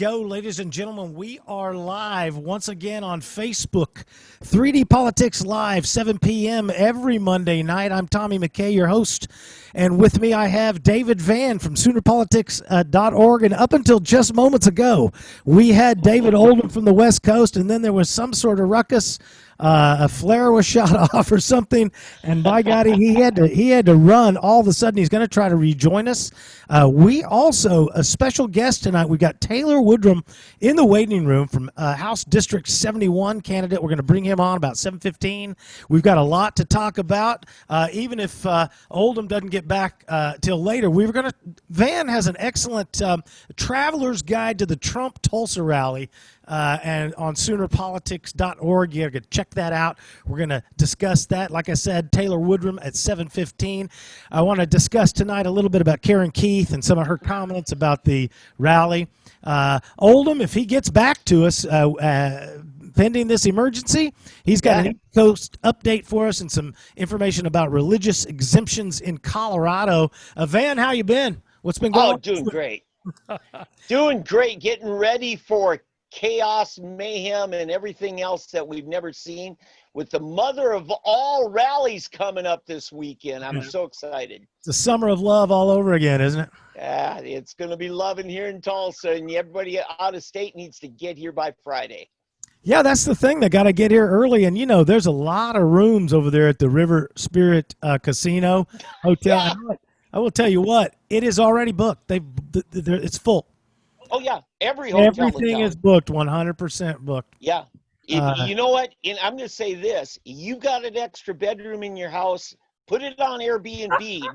Go, ladies and gentlemen. We are live once again on Facebook. 3D Politics Live, 7 p.m. every Monday night. I'm Tommy McCay, your host. And with me, I have David Van from SoonerPolitics.org. And up until just moments ago, we had David Oldham from the West Coast. And then there was some sort of ruckus. A flare was shot off or something, and by God, he had to run. All of a sudden, he's going to try to rejoin us. We also, a special guest tonight, we've got Taylor Woodrum in the waiting room from House District 71 candidate. We're going to bring him on about 7:15. We've got a lot to talk about. Even if Oldham doesn't get back till later, Van has an excellent traveler's guide to the Trump Tulsa rally. And on SoonerPolitics.org, you can check that out. We're going to discuss that. Like I said, Taylor Woodrum at 7:15. I want to discuss tonight a little bit about Karen Keith and some of her comments about the rally. Oldham, if he gets back to us pending this emergency, he's got an East Coast update for us and some information about religious exemptions in Colorado. Van, how you been? What's been going on? Oh, doing great. Doing great. Getting ready for chaos, mayhem, and everything else that we've never seen with the mother of all rallies coming up this weekend. I'm so excited. It's a summer of love all over again, isn't it? Yeah, it's going to be loving here in Tulsa, and everybody out of state needs to get here by Friday. Yeah, that's the thing. They got to get here early. And, you know, there's a lot of rooms over there at the River Spirit Casino Hotel. Yeah. I will tell you what, it is already booked. It's full. Oh, yeah. Everything is booked, 100% booked. Yeah. You know what? And I'm going to say this. You got an extra bedroom in your house, put it on Airbnb.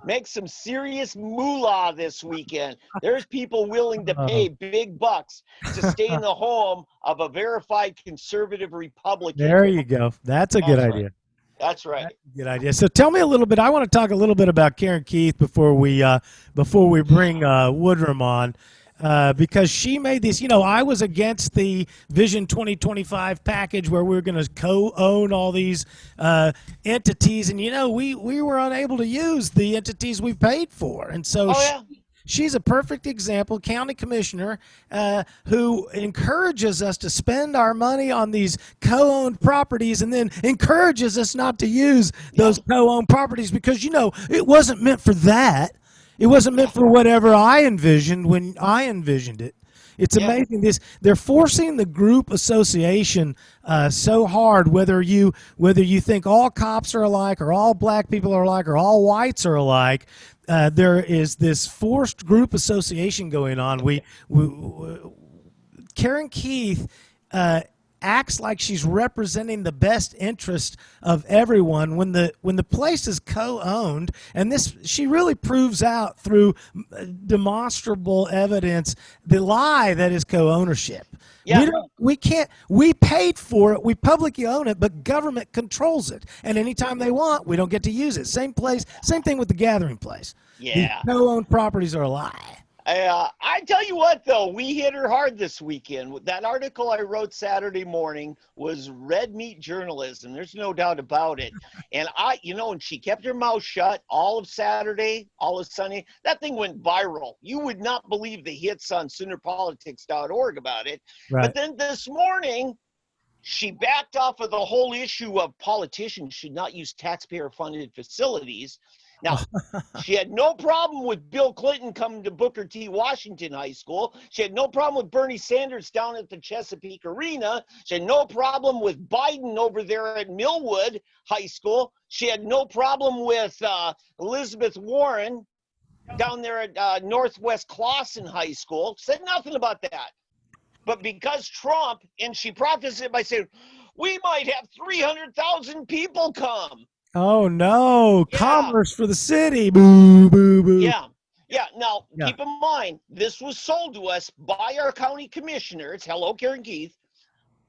Make some serious moolah this weekend. There's people willing to pay big bucks to stay in the home of a verified conservative Republican. There you go. That's a good idea. That's right. Good idea. So tell me a little bit. I want to talk a little bit about Karen Keith before we bring Woodrum on. Because she made this, I was against the Vision 2025 package where we were going to co-own all these entities. And, we were unable to use the entities we paid for. And so she's a perfect example, county commissioner, who encourages us to spend our money on these co-owned properties and then encourages us not to use those co-owned properties because, it wasn't meant for that. It wasn't meant for whatever I envisioned when I envisioned it. It's amazing. They're forcing the group association so hard. Whether you think all cops are alike, or all black people are alike, or all whites are alike, there is this forced group association going on. Karen Keith acts like she's representing the best interest of everyone when the place is we-owned, and she really proves out through demonstrable evidence the lie that is co-ownership. We paid for it, we publicly own it, but government controls it, and anytime they want, we don't get to use it. Same thing with the Gathering place. These co-owned properties are a lie. I tell you what, though, we hit her hard this weekend. That article I wrote Saturday morning was red meat journalism. There's no doubt about it. And and she kept her mouth shut all of Saturday, all of Sunday. That thing went viral. You would not believe the hits on SoonerPolitics.org about it. Right. But then this morning, she backed off of the whole issue of politicians should not use taxpayer-funded facilities. Now, she had no problem with Bill Clinton coming to Booker T. Washington High School. She had no problem with Bernie Sanders down at the Chesapeake Arena. She had no problem with Biden over there at Millwood High School. She had no problem with Elizabeth Warren down there at Northwest Clawson High School. Said nothing about that. But because Trump, and she prefaced it by saying, we might have 300,000 people come. Oh, no. Commerce for the city. Boo, boo, boo. Yeah. Now, keep in mind, this was sold to us by our county commissioners, hello, Karen Keith,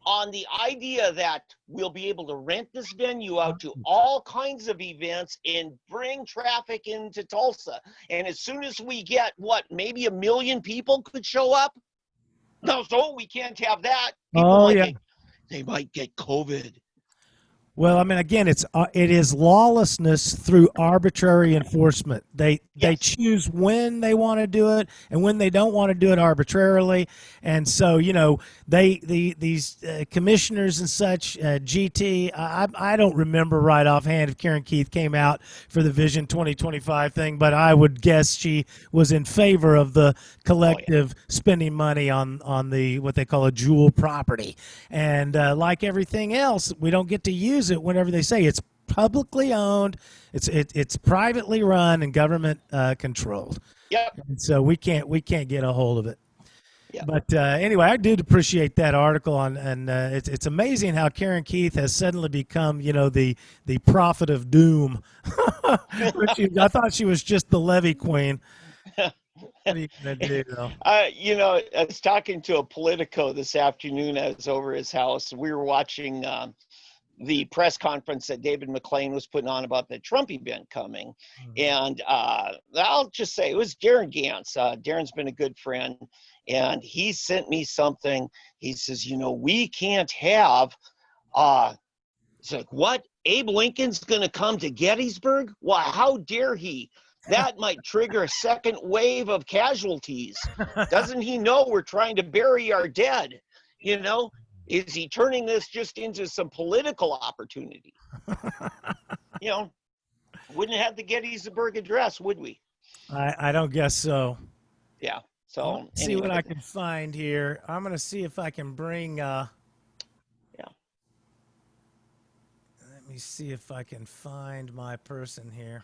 on the idea that we'll be able to rent this venue out to all kinds of events and bring traffic into Tulsa. And as soon as we get, maybe 1 million people could show up? No, so we can't have that. People they might get COVID. Well, I mean, again, it is lawlessness through arbitrary enforcement. They Yes. choose when they want to do it and when they don't want to do it arbitrarily. And so, these commissioners and such, GT. I don't remember right offhand if Karen Keith came out for the Vision 2025 thing, but I would guess she was in favor of the collective spending money on the what they call a jewel property. And like everything else, we don't get to use it whenever they say it's publicly owned, it's privately run and government controlled. Yep. And so we can't get a hold of it. Yep. But anyway, I did appreciate that article and it's amazing how Karen Keith has suddenly become, the prophet of doom. I thought she was just the levee queen. What are you gonna do, though? I was talking to a Politico this afternoon. I was over his house. We were watching the press conference that David McClain was putting on about the Trump event coming. And I'll just say it was Darren Gantz. Darren's been a good friend. And he sent me something. He says, we can't have, it's like, what? Abe Lincoln's going to come to Gettysburg? Well, how dare he? That might trigger a second wave of casualties. Doesn't he know we're trying to bury our dead? Is he turning this just into some political opportunity? Wouldn't have the Gettysburg Address, would we? I don't guess so. Yeah. So Let's see what I can find here. I'm going to see if I can bring. Let me see if I can find my person here.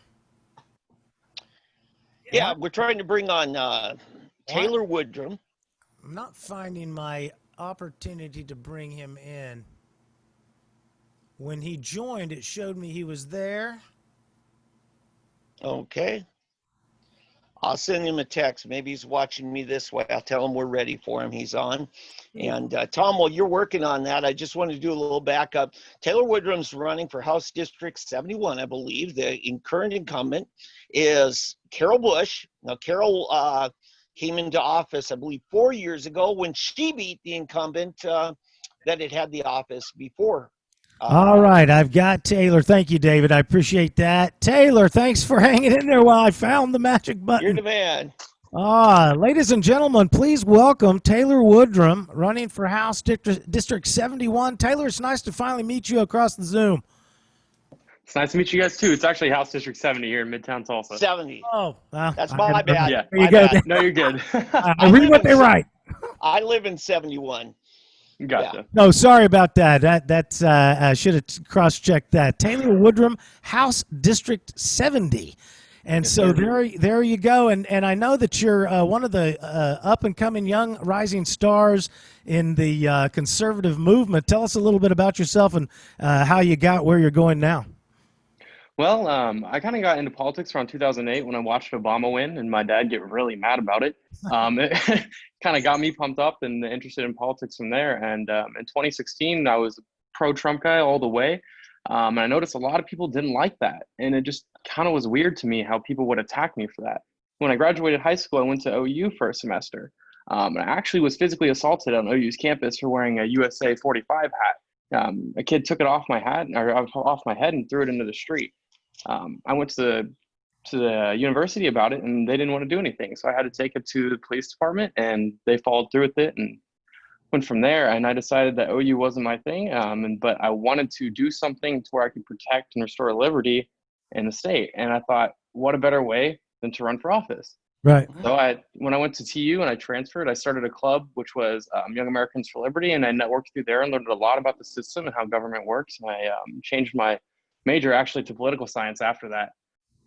Yeah, we're trying to bring on Taylor Woodrum. I'm not finding my opportunity to bring him in. When he joined, it showed me he was there. Okay. I'll send him a text. Maybe he's watching me this way. I'll tell him we're ready for him. He's on. And Tom, while you're working on that, I just want to do a little backup. Taylor Woodrum's running for House District 71, I believe. The current incumbent is Carol Bush. Now, Carol came into office, I believe, 4 years ago when she beat the incumbent that had the office before. All right, I've got Taylor. Thank you, David. I appreciate that. Taylor, thanks for hanging in there while I found the magic button. You're the man. Ladies and gentlemen, please welcome Taylor Woodrum, running for House District 71. Taylor, it's nice to finally meet you across the Zoom. It's nice to meet you guys, too. It's actually House District 70 here in Midtown Tulsa. 70. Oh, that's my bad. Yeah. There you go. No, you're good. I read what they write. I live in 71. Gotcha. Yeah. No, sorry about that. That's I should have cross-checked that. Taylor Woodrum, House District 70. And yes, so there you go. And I know that you're one of the up-and-coming young rising stars in the conservative movement. Tell us a little bit about yourself and how you got where you're going now. Well, I kind of got into politics around 2008 when I watched Obama win, and my dad get really mad about it. It kind of got me pumped up and interested in politics from there. And in 2016, I was a pro-Trump guy all the way. And I noticed a lot of people didn't like that. And it just kind of was weird to me how people would attack me for that. When I graduated high school, I went to OU for a semester. And I actually was physically assaulted on OU's campus for wearing a USA 45 hat. A kid took it off my head and threw it into the street. I went to the university about it, and they didn't want to do anything. So I had to take it to the police department, and they followed through with it and went from there. And I decided that OU wasn't my thing, but I wanted to do something to where I could protect and restore liberty in the state. And I thought, what a better way than to run for office? Right. So when I went to TU and I transferred, I started a club, which was Young Americans for Liberty, and I networked through there and learned a lot about the system and how government works. And I changed my major actually to political science after that.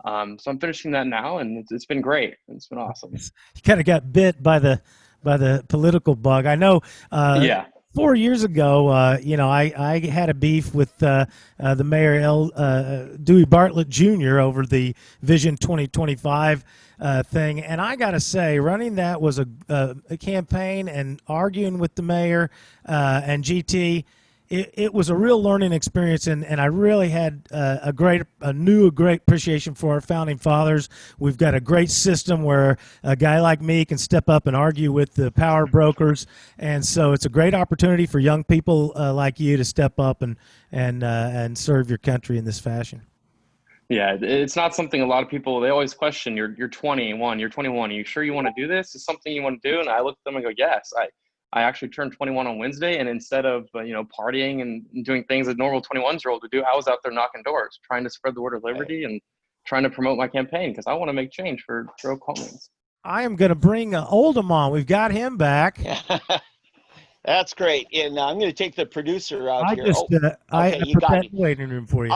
So I'm finishing that now, and it's been great. It's been awesome. You kind of got bit by the political bug. I know. Yeah. 4 years ago, I had a beef with the mayor, Dewey Bartlett Jr. over the Vision 2025 thing, and I got to say, running that was a campaign and arguing with the mayor and GT. it was a real learning experience, and I really had a great appreciation for our founding fathers. We've got a great system where a guy like me can step up and argue with the power brokers, and so it's a great opportunity for young people like you to step up and serve your country in this fashion. Yeah, it's not something a lot of people, they always question. You're 21, you're 21. Are you sure you want to do this? Is something you want to do? And I look at them and go, yes. I actually turned 21 on Wednesday, and instead of partying and doing things that normal 21-year-old would do, I was out there knocking doors, trying to spread the word of liberty and trying to promote my campaign because I want to make change for Oklahomans. I am going to bring Oldham on. We've got him back. That's great. And I'm going to take the producer out here. I you put got that me. waiting room for you.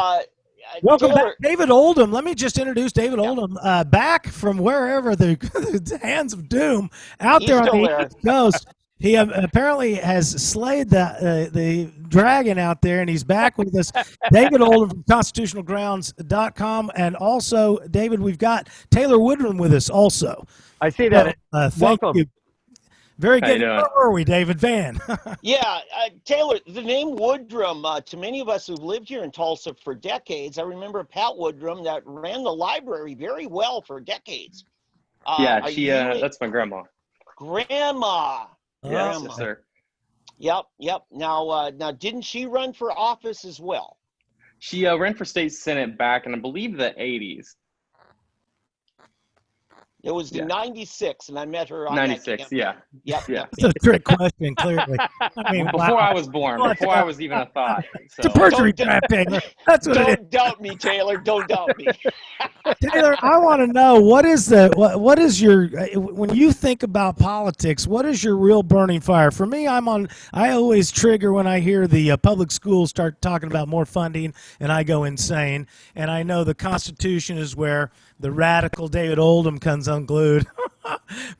Welcome back, David Oldham. Let me just introduce David Oldham, back from wherever the hands of doom out there on the East Coast. He apparently has slayed the dragon out there, and he's back with us. David Oldham from constitutionalgrounds.com. And also, David, we've got Taylor Woodrum with us also. I see that. Thank you. Very good. Where were we, David Van? Yeah, Taylor, the name Woodrum, to many of us who've lived here in Tulsa for decades, I remember Pat Woodrum that ran the library very well for decades. That's my grandma. Grandma. Yes, sir. Yep. Now, didn't she run for office as well? She ran for state senate back in, I believe, the 80s. It was in 96, and I met her on 96, Yep. That's a trick question, clearly. I mean, before I was born, before I was even a thought. So. It's a perjury trap, Taylor. That's what it is. Don't doubt me, Taylor. Don't doubt me. Taylor, I want to know, what is your, when you think about politics, what is your real burning fire? For me, I always trigger when I hear the public schools start talking about more funding, and I go insane. And I know the Constitution is where the radical David Oldham comes unglued.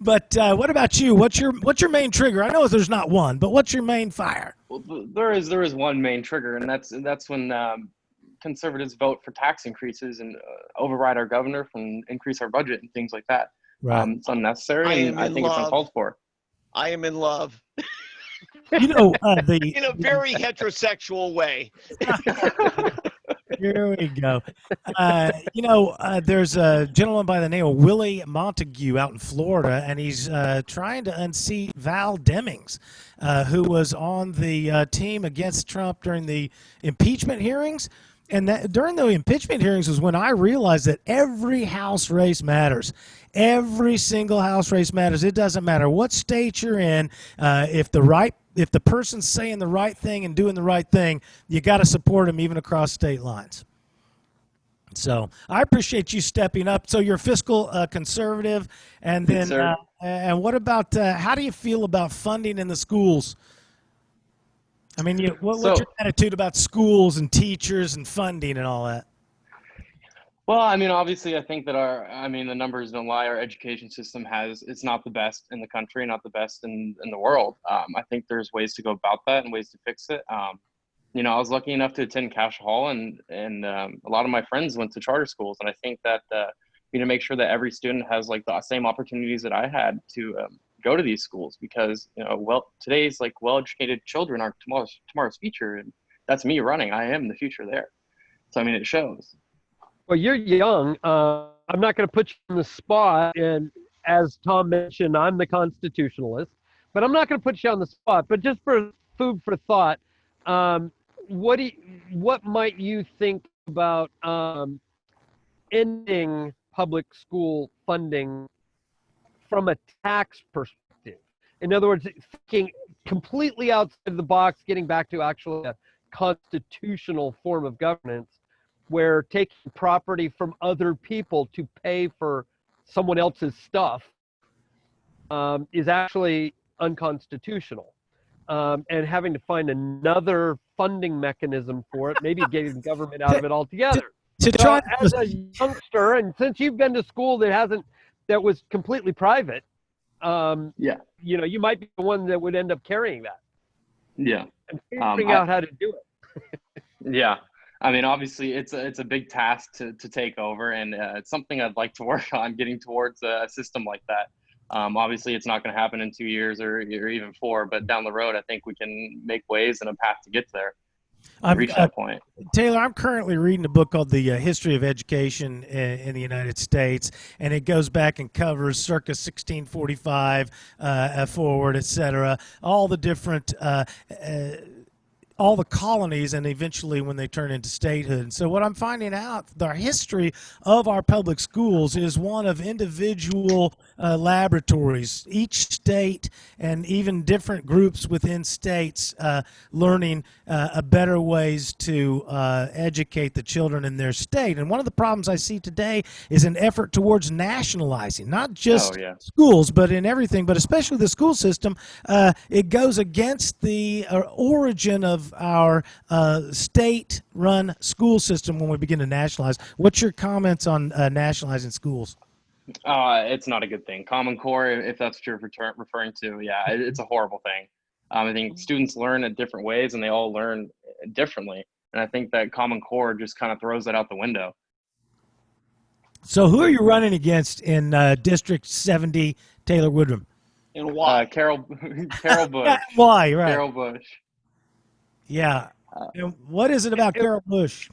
But what about you? What's your main trigger? I know there's not one, but what's your main fire? Well, there is one main trigger, and that's when conservatives vote for tax increases and override our governor from increase our budget and things like that. Right. It's unnecessary, and I think it's uncalled for. I am in love. In a very heterosexual way. Here we go. There's a gentleman by the name of Willie Montague out in Florida, and he's trying to unseat Val Demings, who was on the team against Trump during the impeachment hearings. And during the impeachment hearings was when I realized that every House race matters. Every single House race matters. It doesn't matter what state you're in. If the person's saying the right thing and doing the right thing, you got to support them even across state lines. So I appreciate you stepping up. So you're fiscal conservative, and then and what about how do you feel about funding in the schools? I mean, what's your attitude about schools and teachers and funding and all that? Well, I mean, obviously, I think that the numbers don't lie. Our education system it's not the best in the country, not the best in the world. I think there's ways to go about that and ways to fix it. I was lucky enough to attend Cash Hall, and a lot of my friends went to charter schools. And I think that we need to make sure that every student has like the same opportunities that I had to go to these schools, because today's like well-educated children are tomorrow's future, and that's me running. I am the future there. So I mean, it shows. Well, you're young. I'm not going to put you on the spot, and as Tom mentioned, I'm the constitutionalist, but I'm not going to put you on the spot. But just for food for thought, what might you think about ending public school funding from a tax perspective? In other words, thinking completely outside the box, getting back to actually a constitutional form of governance, where taking property from other people to pay for someone else's stuff is actually unconstitutional. And having to find another funding mechanism for it, maybe getting government out of it altogether. As a youngster, and since you've been to school that was completely private, you might be the one that would end up carrying that. Yeah. And figuring out how to do it. Yeah. I mean, obviously, it's a big task to take over, and it's something I'd like to work on, getting towards a system like that. Obviously, it's not going to happen in 2 years or even 4, but down the road, I think we can make waves and a path to get there. Reach that point. Taylor, I'm currently reading a book called The History of Education in the United States, and it goes back and covers circa 1645 forward, et cetera, all the different all the colonies, and eventually when they turn into statehood. And so what I'm finding out, the history of our public schools is one of individual laboratories. Each state and even different groups within states learning better ways to educate the children in their state. And one of the problems I see today is an effort towards nationalizing, not just schools, but in everything, but especially the school system. It goes against the origin of our state-run school system when we begin to nationalize. What's your comments on nationalizing schools? It's not a good thing. Common Core, if that's what you're referring to, it's a horrible thing. I think students learn in different ways, and they all learn differently. And I think that Common Core just kind of throws that out the window. So who are you running against in District 70, Taylor Woodrum? And why? Carol Bush. Why, right. Carol Bush. Yeah. And what is it about Carol Bush?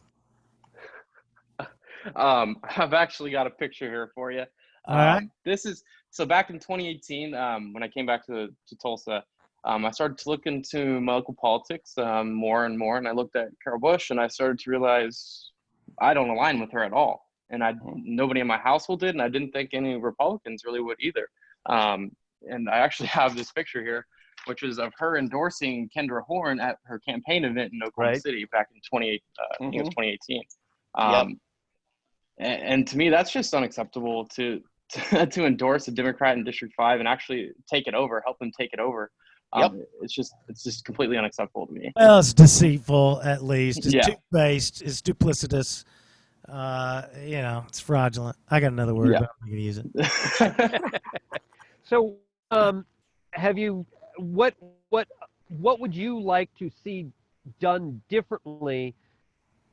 I've actually got a picture here for you. All right. This is, so back in 2018, when I came back to Tulsa, I started to look into my local politics more and more, and I looked at Carol Bush, and I started to realize I don't align with her at all. And nobody in my household did, and I didn't think any Republicans really would either. And I actually have this picture here, which is of her endorsing Kendra Horn at her campaign event in Oklahoma City back in 2018. And to me, that's just unacceptable to endorse a Democrat in District 5 and actually take it over, help them take it over. It's just completely unacceptable to me. Well, it's deceitful, at least. It's two-faced. It's duplicitous. It's fraudulent. I got another word, but I'm not going to use it. So, have you? What would you like to see done differently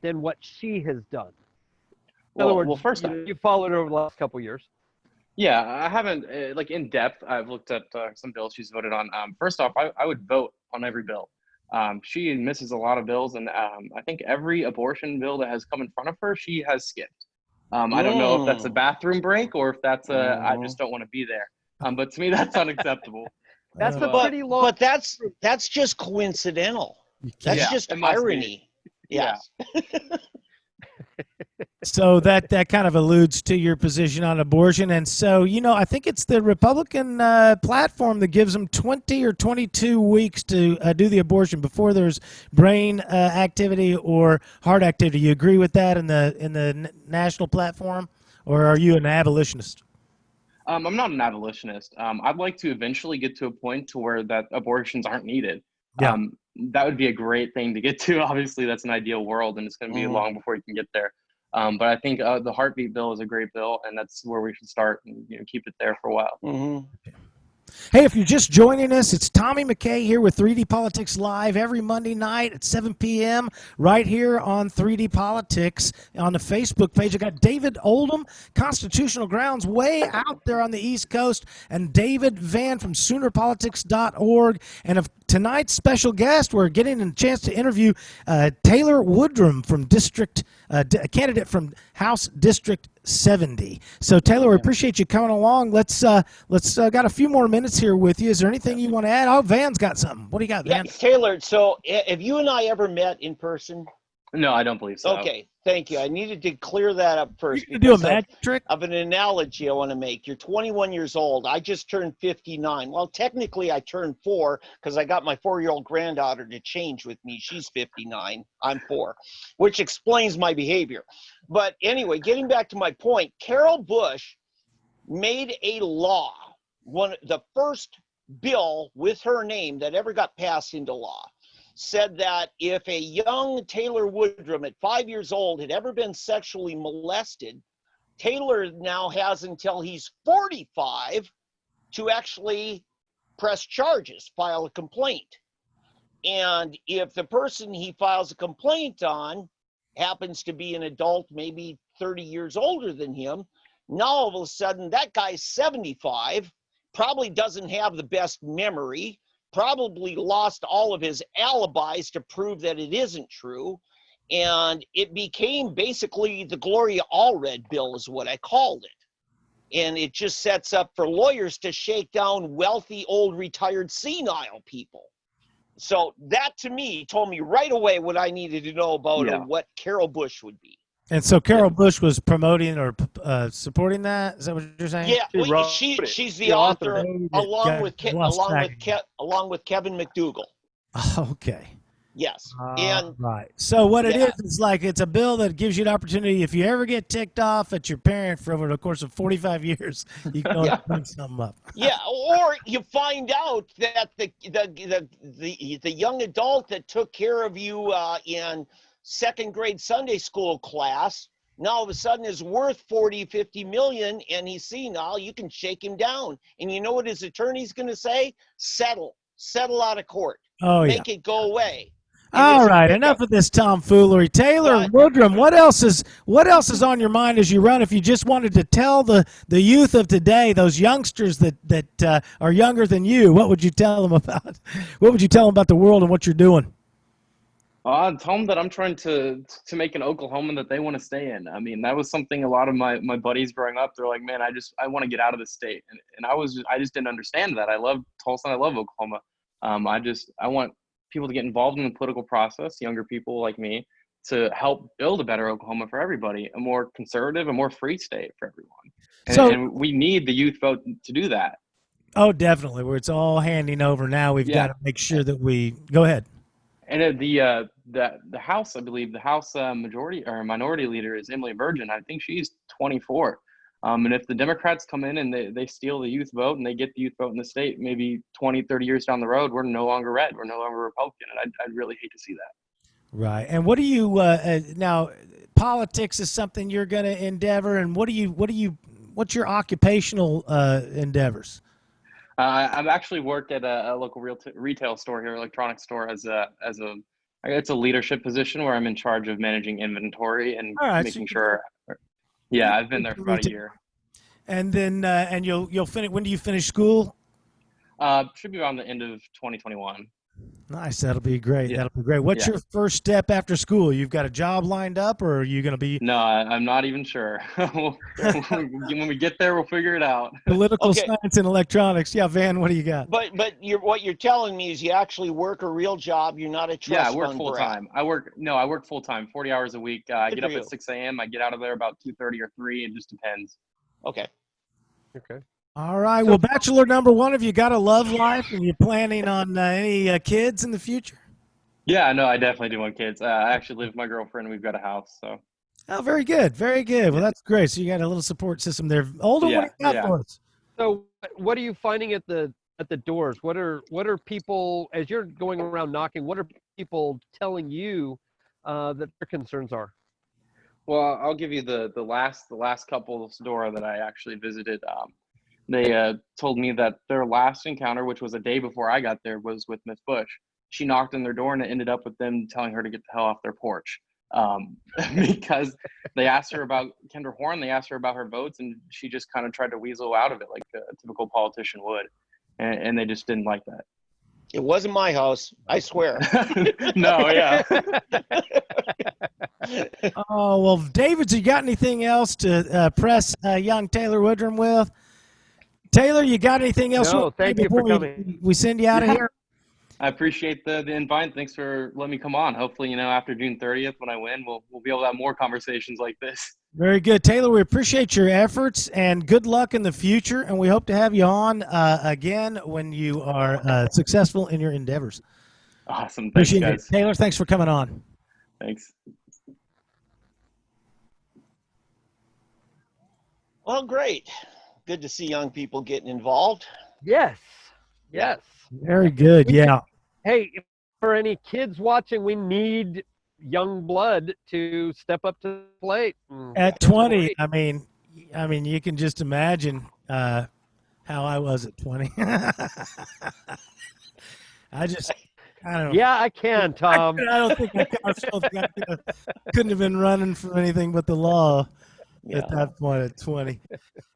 than what she has done? In other words, first you followed her over the last couple of years. Yeah, I haven't in depth. I've looked at some bills she's voted on. First off, I would vote on every bill. She misses a lot of bills, and I think every abortion bill that has come in front of her, she has skipped. I don't know if that's a bathroom break or if that's I just don't want to be there. But to me, that's unacceptable. That's a pretty long. But that's just coincidental. That's just irony. Yeah. So that kind of alludes to your position on abortion. And so, I think it's the Republican platform that gives them 20 or 22 weeks to do the abortion before there's brain activity or heart activity. You agree with that in the national platform, or are you an abolitionist? I'm not an abolitionist. I'd like to eventually get to a point to where that abortions aren't needed. Yeah. That would be a great thing to get to. Obviously, that's an ideal world, and it's going to be long before you can get there. But I think the heartbeat bill is a great bill, and that's where we should start and keep it there for a while. Hey, if you're just joining us, it's Tommy McCay here with 3D Politics Live every Monday night at 7 p.m. right here on 3D Politics on the Facebook page. I got David Oldham, Constitutional Grounds, way out there on the East Coast, and David Van from SoonerPolitics.org. And of tonight's special guest, we're getting a chance to interview Taylor Woodrum from a candidate from House District 70. So Taylor, we appreciate you coming along. Let's got a few more minutes here with you. Is there anything you want to add? Oh, Van's got something. What do you got, Van? Yeah, Taylor, so have you and I ever met in person? No, I don't believe so. Okay, thank you. I needed to clear that up first. You can do a magic trick of an analogy I want to make. You're 21 years old. I just turned 59. Well, technically I turned 4 because I got my 4-year-old granddaughter to change with me. She's 59. I'm 4, which explains my behavior. But anyway, getting back to my point, Carol Bush made a law, the first bill with her name that ever got passed into law, said that if a young Taylor Woodrum at 5 years old had ever been sexually molested, Taylor now has until he's 45 to actually press charges, file a complaint. And if the person he files a complaint on happens to be an adult, maybe 30 years older than him, now all of a sudden that guy's 75, probably doesn't have the best memory, probably lost all of his alibis to prove that it isn't true. And it became basically the Gloria Allred bill is what I called it. And it just sets up for lawyers to shake down wealthy, old, retired, senile people. So that, to me, told me right away what I needed to know about what Carol Bush would be. And so Carol Bush was promoting or supporting that? Is that what you're saying? Yeah, she's the author along with Kevin McDougal. Okay. Yes. And right. So what it is like it's a bill that gives you an opportunity if you ever get ticked off at your parent for over the course of 45 years, you can go bring something up. Yeah, or you find out that the young adult that took care of you in second grade Sunday school class now all of a sudden is worth 40, 50 million, and he's senile. You can shake him down. And you know what his attorney's going to say? Settle out of court. Make it go away. All right, enough of this tomfoolery. Taylor Woodrum, what else is on your mind as you run? If you just wanted to tell the youth of today, those youngsters that are younger than you, what would you tell them about? What would you tell them about the world and what you're doing? I'd tell them that I'm trying to make an Oklahoma that they want to stay in. I mean, that was something a lot of my buddies growing up, they're like, man, I want to get out of the state. And I just didn't understand that. I love Tulsa and I love Oklahoma. I want people to get involved in the political process, younger people like me, to help build a better Oklahoma for everybody, a more conservative, a more free state for everyone. And we need the youth vote to do that. Oh, definitely. Where it's all handing over now, we've got to make sure that we go ahead. And the House, I believe, the House majority or minority leader is Emily Virgin. I think she's 24. And if the Democrats come in and they steal the youth vote and they get the youth vote in the state, maybe 20, 30 years down the road, we're no longer red. We're no longer Republican. And I'd really hate to see that. Right. And what do you now? Politics is something you're going to endeavor. And what's your occupational endeavors? I've actually worked at a local retail store here, electronics store, it's a leadership position where I'm in charge of managing inventory and making sure. Yeah, I've been there for about a year. And then and you'll finish. When do you finish school? Should be around the end of 2021. Nice. That'll be great. That'll be great. What's your first step after school? You've got a job lined up, or are you going to be? No, I'm not even sure. When we get there, we'll figure it out. Political science and electronics. Yeah, Van, what do you got? But what you're telling me is you actually work a real job. You're not a trust I work full time. I work full time, 40 hours a week. I get up at 6 a.m. I get out of there about 2:30 or 3. It just depends. Okay. All right. Well, Bachelor number 1, have you got a love life and you're planning on any kids in the future? Yeah, no, I definitely do want kids. I actually live with my girlfriend. We've got a house. So. Oh, very good. Very good. Well, that's great. So you got a little support system there. Oldham, what do you got for us? So what are you finding at the doors? What are people, as you're going around knocking, what are people telling you that their concerns are? Well, I'll give you the last couple's door that I actually visited. They told me that their last encounter, which was a day before I got there, was with Miss Bush. She knocked on their door and it ended up with them telling her to get the hell off their porch because they asked her about Kendra Horn. They asked her about her votes, and she just kind of tried to weasel out of it like a typical politician would. And they just didn't like that. It wasn't my house, I swear. No, yeah. Oh, well, David, you got anything else to press young Taylor Woodrum with? Taylor, you got anything else? No, thank you for coming. We send you out of here? I appreciate the invite. Thanks for letting me come on. Hopefully, after June 30th when I win, we'll be able to have more conversations like this. Very good. Taylor, we appreciate your efforts and good luck in the future, and we hope to have you on again when you are successful in your endeavors. Awesome. Thanks, guys. Taylor, thanks for coming on. Thanks. Well, great. Good to see young people getting involved. Yes. Very good. Yeah. Hey, for any kids watching, we need young blood to step up to the plate. At 20, I mean, you can just imagine how I was at 20. I don't know. Yeah, I can, Tom. I don't think I couldn't have been running for anything but the law. Yeah. at that point at 20.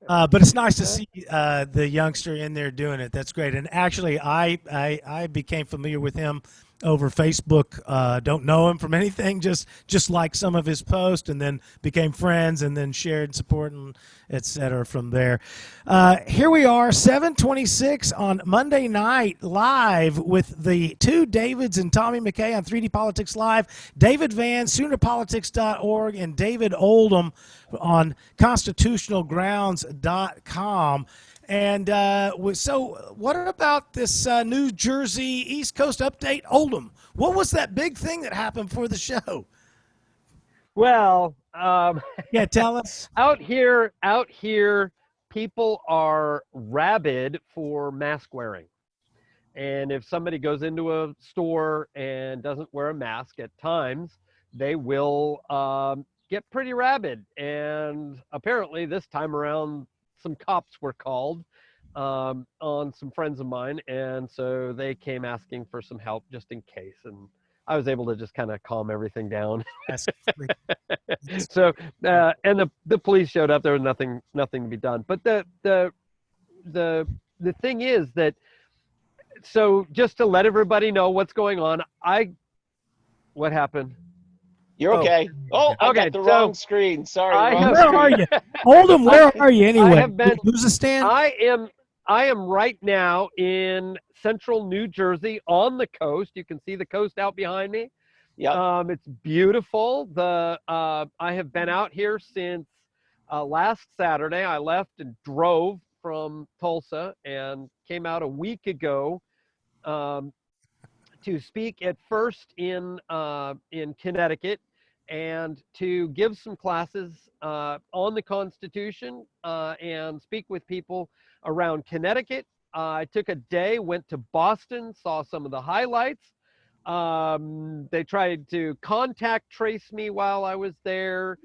But it's nice to see the youngster in there doing it. That's great. And actually, I became familiar with him over Facebook. Don't know him from anything, just like some of his posts, and then became friends, and then shared support and et cetera from there. Here we are, 7:26 on Monday night, live with the two Davids and Tommy McCay on 3D Politics Live. David Van, SoonerPolitics.org, and David Oldham on constitutionalgrounds.com. And so what about this New Jersey East Coast update, Oldham? What was that big thing that happened for the show? Well, Yeah, tell us. out here, people are rabid for mask wearing. And if somebody goes into a store and doesn't wear a mask at times, they will get pretty rabid. And apparently this time around, some cops were called on some friends of mine. And so they came asking for some help just in case. And I was able to just kind of calm everything down. That's So, and the police showed up. There was nothing to be done. But the thing is that, so just to let everybody know what's going on, what happened? You're okay. Oh, I Okay, got the so wrong screen. Sorry. wrong Where screen. are you? Oldham, where are you anyway? have been- Did you lose a stand? I am right now in central New Jersey on the coast. You can see the coast out behind me. Yep. It's beautiful. I have been out here since last Saturday. I left and drove from Tulsa and came out a week ago to speak at first in Connecticut and to give some classes on the Constitution and speak with people around Connecticut. I took a day, went to Boston, saw some of the highlights. They tried to contact trace me while I was there,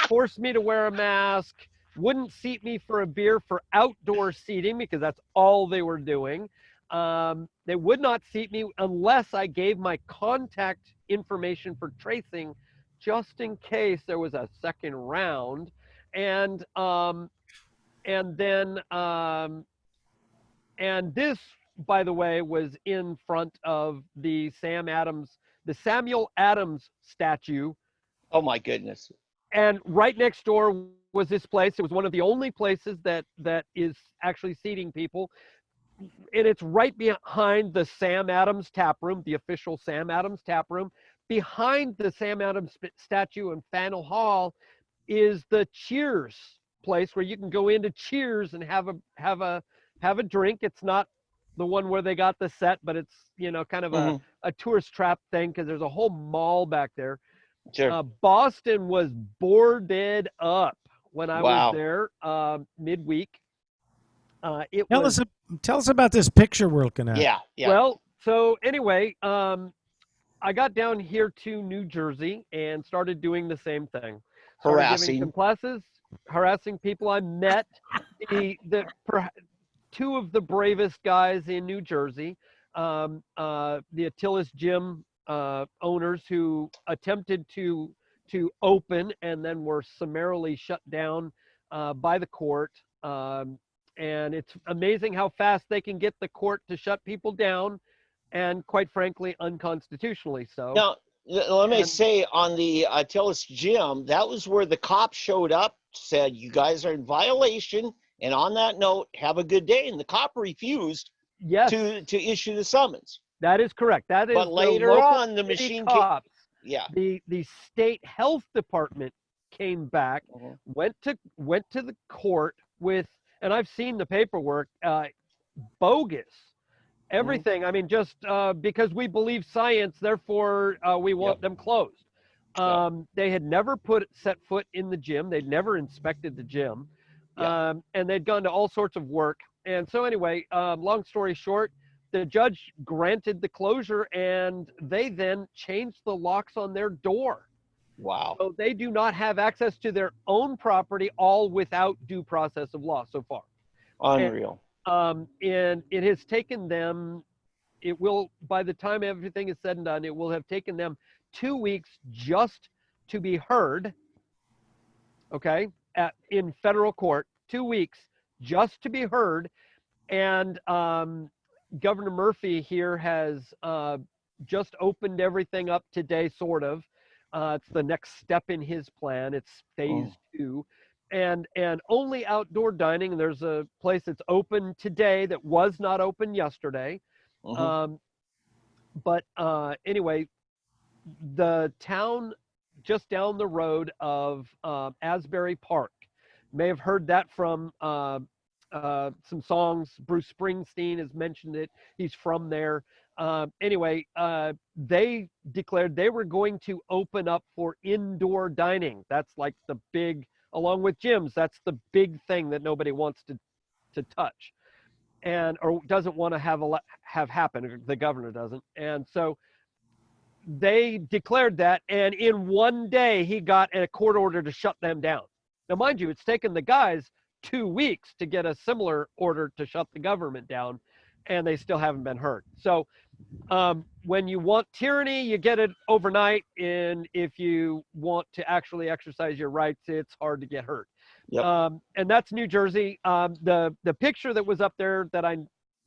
forced me to wear a mask, wouldn't seat me for a beer for outdoor seating because that's all they were doing. They would not seat me unless I gave my contact information for tracing just in case there was a second round. And this, by the way, was in front of the Samuel Adams statue. Oh my goodness. And right next door was this place. It was one of the only places that is actually seating people. And it's right behind the Sam Adams tap room, the official Sam Adams tap room. Behind the Sam Adams statue in Faneuil Hall is the Cheers place where you can go into Cheers and have a drink. It's not the one where they got the set, but it's, kind of a tourist trap thing because there's a whole mall back there. Sure. Boston was boarded up when I was there midweek. Tell us about this picture we're looking at. Yeah. Well, so anyway, I got down here to New Jersey and started doing the same thing. Harassing. Giving some classes, harassing people. I met two of the bravest guys in New Jersey, the Attila's Gym owners who attempted to open and then were summarily shut down by the court. And it's amazing how fast they can get the court to shut people down, and quite frankly, unconstitutionally so. Now, let me say on the Attila's Gym, that was where the cops showed up, said, you guys are in violation, and on that note, have a good day. And the cop refused to issue the summons. That is correct. That is. But later on, the machine cops. Yeah. The state health department came back, went to the court with, and I've seen the paperwork, bogus. Everything. I mean, just because we believe science, therefore we want them closed. They had never set foot in the gym. They'd never inspected the gym. And they'd gone to all sorts of work. And so anyway, long story short, the judge granted the closure, and they then changed the locks on their door. Wow. So they do not have access to their own property, all without due process of law so far. Unreal. And it has taken them, it will, by the time everything is said and done, it will have taken them 2 weeks just to be heard. Okay. in federal court, 2 weeks just to be heard. And Governor Murphy here has just opened everything up today, sort of. It's the next step in his plan. It's phase 2. And only outdoor dining. There's a place that's open today that was not open yesterday. But anyway, the town just down the road of Asbury Park, may have heard that from some songs. Bruce Springsteen has mentioned it. He's from there. Anyway, they declared they were going to open up for indoor dining. That's like the big, along with gyms, that's the big thing that nobody wants to touch, and or doesn't want to have happen. The governor doesn't, and so they declared that. And in one day, he got a court order to shut them down. Now, mind you, it's taken the guys 2 weeks to get a similar order to shut the government down, and they still haven't been heard. So when you want tyranny, you get it overnight. And if you want to actually exercise your rights, it's hard to get hurt. Yep. And that's New Jersey. The picture that was up there that I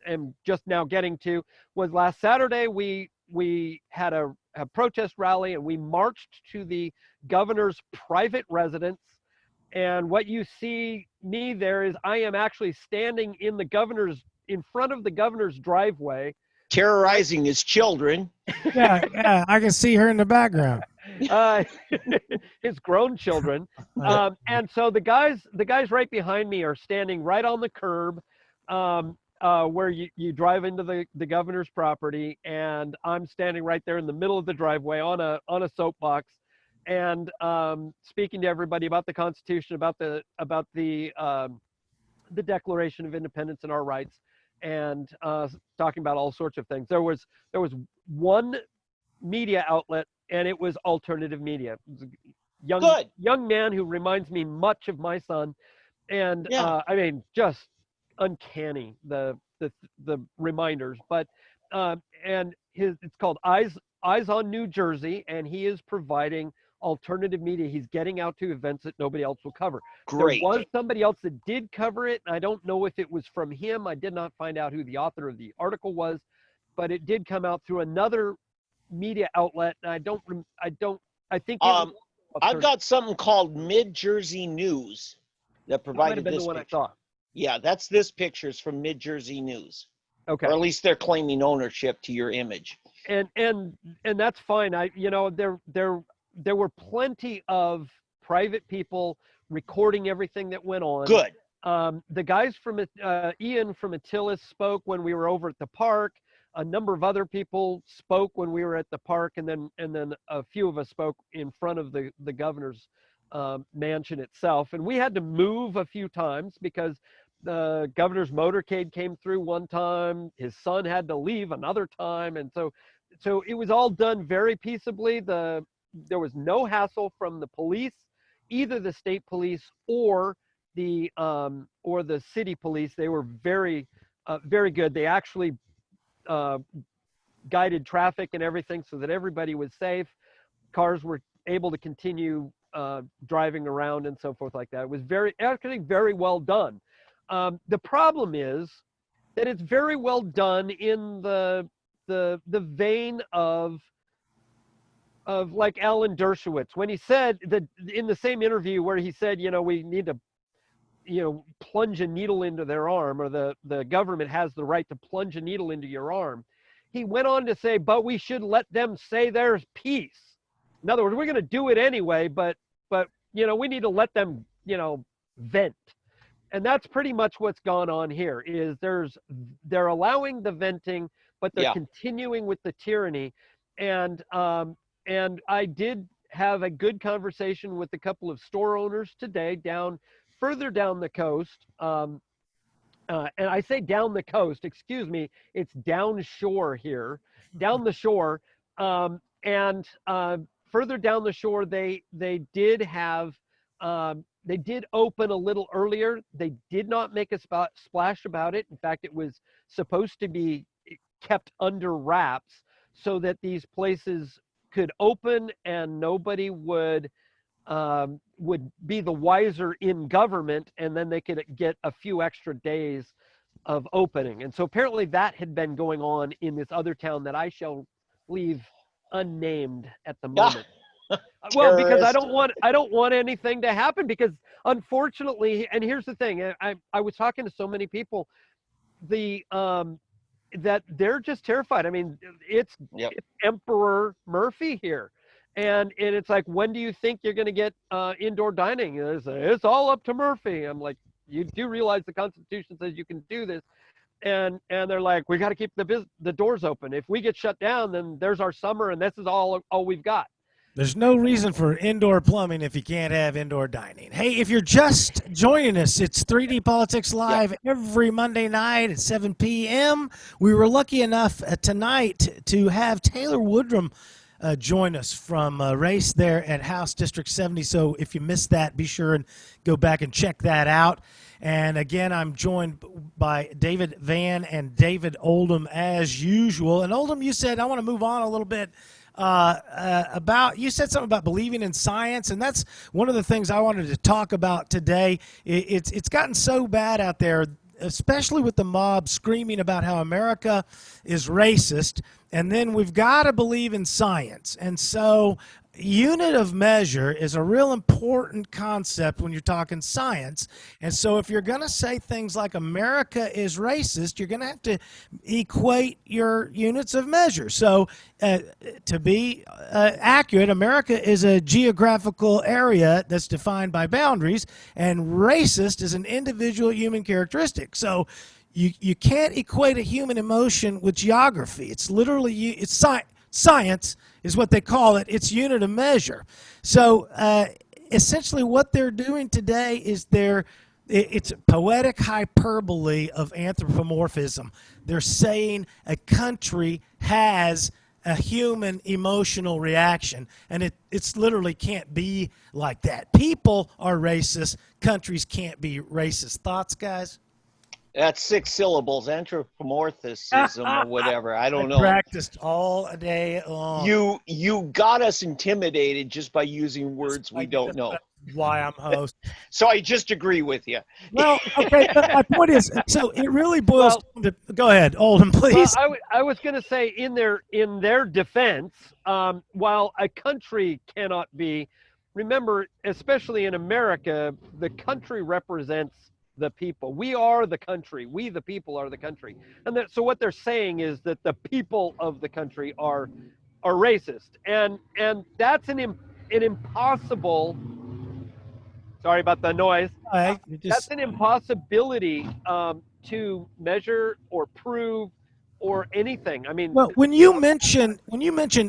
am just now getting to was last Saturday. We had a protest rally, and we marched to the governor's private residence. And what you see me there is I am actually standing in front of the governor's driveway, terrorizing his children. Yeah, I can see her in the background. His grown children. And so the guys right behind me are standing right on the curb, where you drive into the governor's property, and I'm standing right there in the middle of the driveway on a soapbox, and speaking to everybody about the Constitution, about the Declaration of Independence and our rights, and talking about all sorts of things. There was one media outlet, and it was alternative media. It was a young man who reminds me much of my son, and I mean, just uncanny the reminders. But and it's called Eyes on New Jersey, and he is providing alternative media. He's getting out to events that nobody else will cover. Great. There was somebody else that did cover it, and I don't know if it was from him. I did not find out who the author of the article was, but it did come out through another media outlet, and I think I've got something called Mid Jersey News that provided this one picture. I thought. Yeah, that's this picture's from Mid Jersey News. Okay. Or at least they're claiming ownership to your image. And that's fine. There were plenty of private people recording everything that went on. Good. The guys from Ian from Attilas spoke when we were over at the park. A number of other people spoke when we were at the park, and then a few of us spoke in front of the governor's mansion itself. And we had to move a few times because the governor's motorcade came through one time. His son had to leave another time, and so it was all done very peaceably. There was no hassle from the police, either the state police or the city police. They were very good. They actually guided traffic and everything so that everybody was safe. Cars were able to continue driving around and so forth like that. It was actually very well done. The problem is that it's very well done in the vein of like Alan Dershowitz, when he said that in the same interview where he said, we need to, plunge a needle into their arm, or the government has the right to plunge a needle into your arm. He went on to say, but we should let them say there's peace. In other words, we're going to do it anyway, but we need to let them, vent. And that's pretty much what's gone on here. Is they're allowing the venting, but they're continuing with the tyranny. And I did have a good conversation with a couple of store owners today further down the coast. And I say down the coast, excuse me, it's down shore here, down the shore. And further down the shore, they did have, they did open a little earlier. They did not make a splash about it. In fact, it was supposed to be kept under wraps so that these places could open and nobody would would be the wiser in government, and then they could get a few extra days of opening. And so apparently that had been going on in this other town that I shall leave unnamed at the moment. Well, because I don't want anything to happen, because unfortunately, and here's the thing, I was talking to so many people, that they're just terrified. I mean, it's Emperor Murphy here. And it's like, when do you think you're going to get indoor dining? It's all up to Murphy. I'm like, you do realize the Constitution says you can do this. And they're like, we got to keep the doors open. If we get shut down, then there's our summer, and this is all we've got. There's no reason for indoor plumbing if you can't have indoor dining. Hey, if you're just joining us, it's 3D Politics Live every Monday night at 7 p.m. We were lucky enough tonight to have Taylor Woodrum join us from a race there at House District 70. So if you missed that, be sure and go back and check that out. And again, I'm joined by David Van and David Oldham as usual. And Oldham, you said, I want to move on a little bit you said something about believing in science, and that's one of the things I wanted to talk about today. It's gotten so bad out there, especially with the mob screaming about how America is racist, and then we've got to believe in science. And so unit of measure is a real important concept when you're talking science. And so if you're going to say things like America is racist, you're going to have to equate your units of measure. So to be accurate, America is a geographical area that's defined by boundaries, and racist is an individual human characteristic. So you can't equate a human emotion with geography. It's literally science is what they call it. It's unit of measure. So essentially what they're doing today is it's poetic hyperbole of anthropomorphism. They're saying a country has a human emotional reaction, and it's literally can't be like that. People are racist. Countries can't be racist. Thoughts, guys? That's 6 syllables, anthropomorphism or whatever. I don't know. Practiced all day long. You got us intimidated just by using words we don't know. That's why I'm host. So I just agree with you. Well, okay, my point is, so it really boils down to, go ahead, Oldham, please. Well, I was going to say, in their defense, while a country cannot be, remember, especially in America, the country represents the people. We are the country. We, the people, are the country. And so what they're saying is that the people of the country are racist. And that's an impossible, sorry about the noise. That's an impossibility to measure or prove or anything. I mean, well, when you mention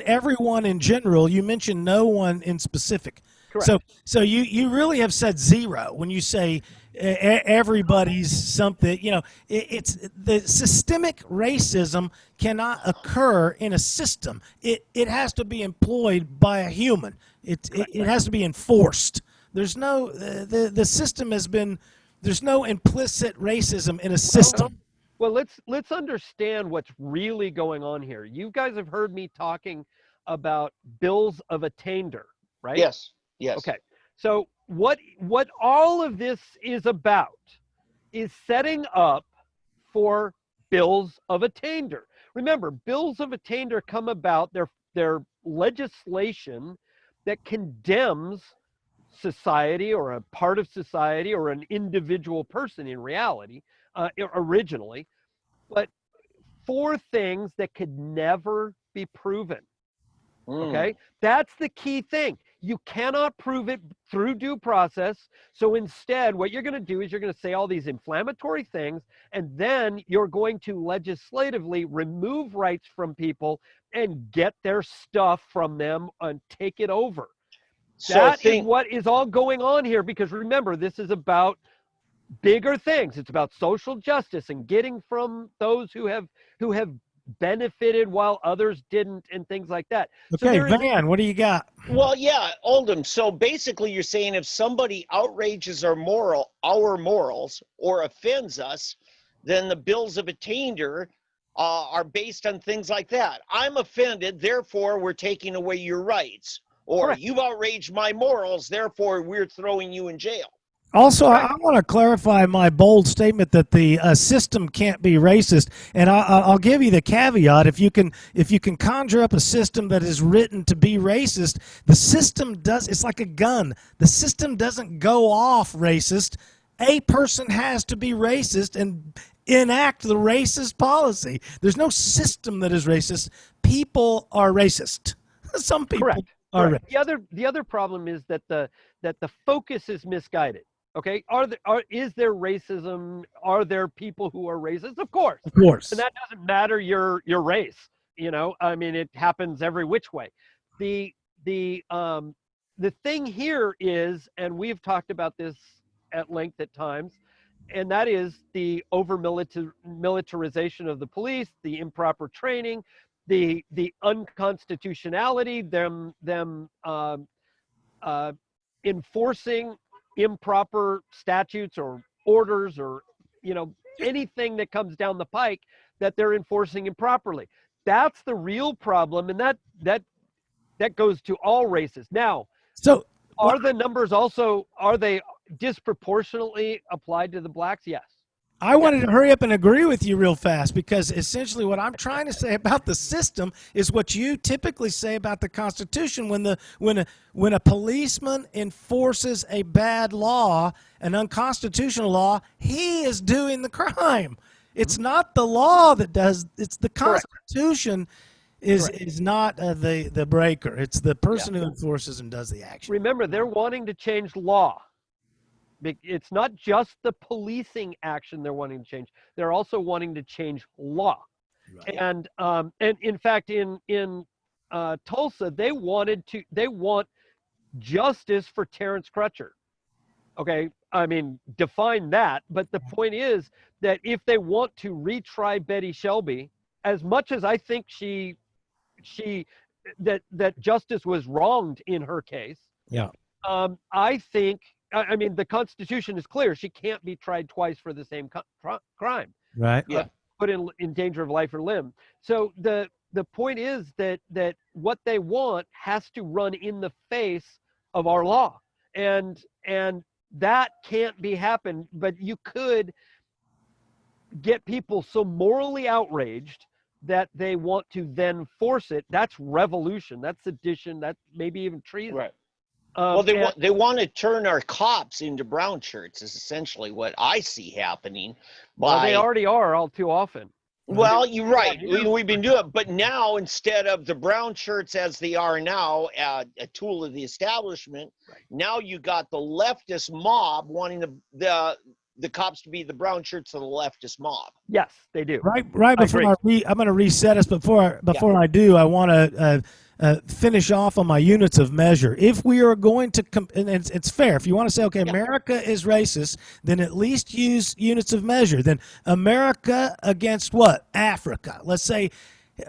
everyone in general, you mention no one in specific. Correct. So you really have said zero when you say everybody's something. You know, it's the systemic racism cannot occur in a system. It has to be employed by a human. It has to be enforced. There's no the system has been. There's no implicit racism in a system. Well, let's understand what's really going on here. You guys have heard me talking about bills of attainder, right? Yes. Okay. So what all of this is about is setting up for bills of attainder. Remember, bills of attainder come about, they're legislation that condemns society or a part of society or an individual person in reality, originally, but for things that could never be proven. Okay? That's the key thing. You cannot prove it through due process. So instead, what you're going to do is you're going to say all these inflammatory things, and then you're going to legislatively remove rights from people and get their stuff from them and take it over. That is what is all going on here, because remember, this is about bigger things. It's about social justice and getting from those who have benefited while others didn't, and things like that. Okay, so Van, what do you got? Well, yeah, Oldham. So basically you're saying if somebody outrages our morals or offends us, then the bills of attainder are based on things like that. I'm offended, therefore we're taking away your rights. or Correct. you've outraged my morals, therefore we're throwing you in jail. Also, I want to clarify my bold statement that the system can't be racist, and I'll give you the caveat: if you can conjure up a system that is written to be racist, the system does. It's like a gun. The system doesn't go off racist. A person has to be racist and enact the racist policy. There's no system that is racist. People are racist. Some people Correct. are Correct. racist. The other problem is that the focus is misguided. Okay, is there racism? Are there people who are racist? Of course. Of course. And that doesn't matter your race. You know, I mean, it happens every which way. The thing here is, and we've talked about this at length at times, and that is the militarization of the police, the improper training, the unconstitutionality, them enforcing improper statutes or orders, or anything that comes down the pike that they're enforcing improperly. That's the real problem, and that goes to all races. Now, So are the numbers also, are they disproportionately applied to the blacks? Yes. I wanted to hurry up and agree with you real fast, because essentially what I'm trying to say about the system is what you typically say about the Constitution. When a policeman enforces a bad law, an unconstitutional law, he is doing the crime. It's not the law that does. It's the Constitution is not the breaker. It's the person who enforces and does the action. Remember, they're wanting to change law. It's not just the policing action they're wanting to change. They're also wanting to change law. Right. And in fact, in Tulsa, they want justice for Terrence Crutcher. Okay, I mean, define that. But the point is that if they want to retry Betty Shelby, as much as I think that justice was wronged in her case, I think. I mean, the Constitution is clear. She can't be tried twice for the same crime. Right. Yeah. Put in danger of life or limb. So the point is that what they want has to run in the face of our law, and that can't be happened. But you could get people so morally outraged that they want to then force it. That's revolution. That's sedition. That's maybe even treason. Right. Well, they want to turn our cops into brown shirts is essentially what I see happening. Well, they already are all too often. Well, you're right. We've been doing it, but now instead of the brown shirts as they are now, a tool of the establishment, now you got the leftist mob wanting the cops to be the brown shirts of the leftist mob. Yes, they do. Right before I'm going to reset us. Before I do, I want to finish off on my units of measure. If we are going to, and it's fair, if you want to say, okay, America is racist, then at least use units of measure. Then America against what? Africa. Let's say,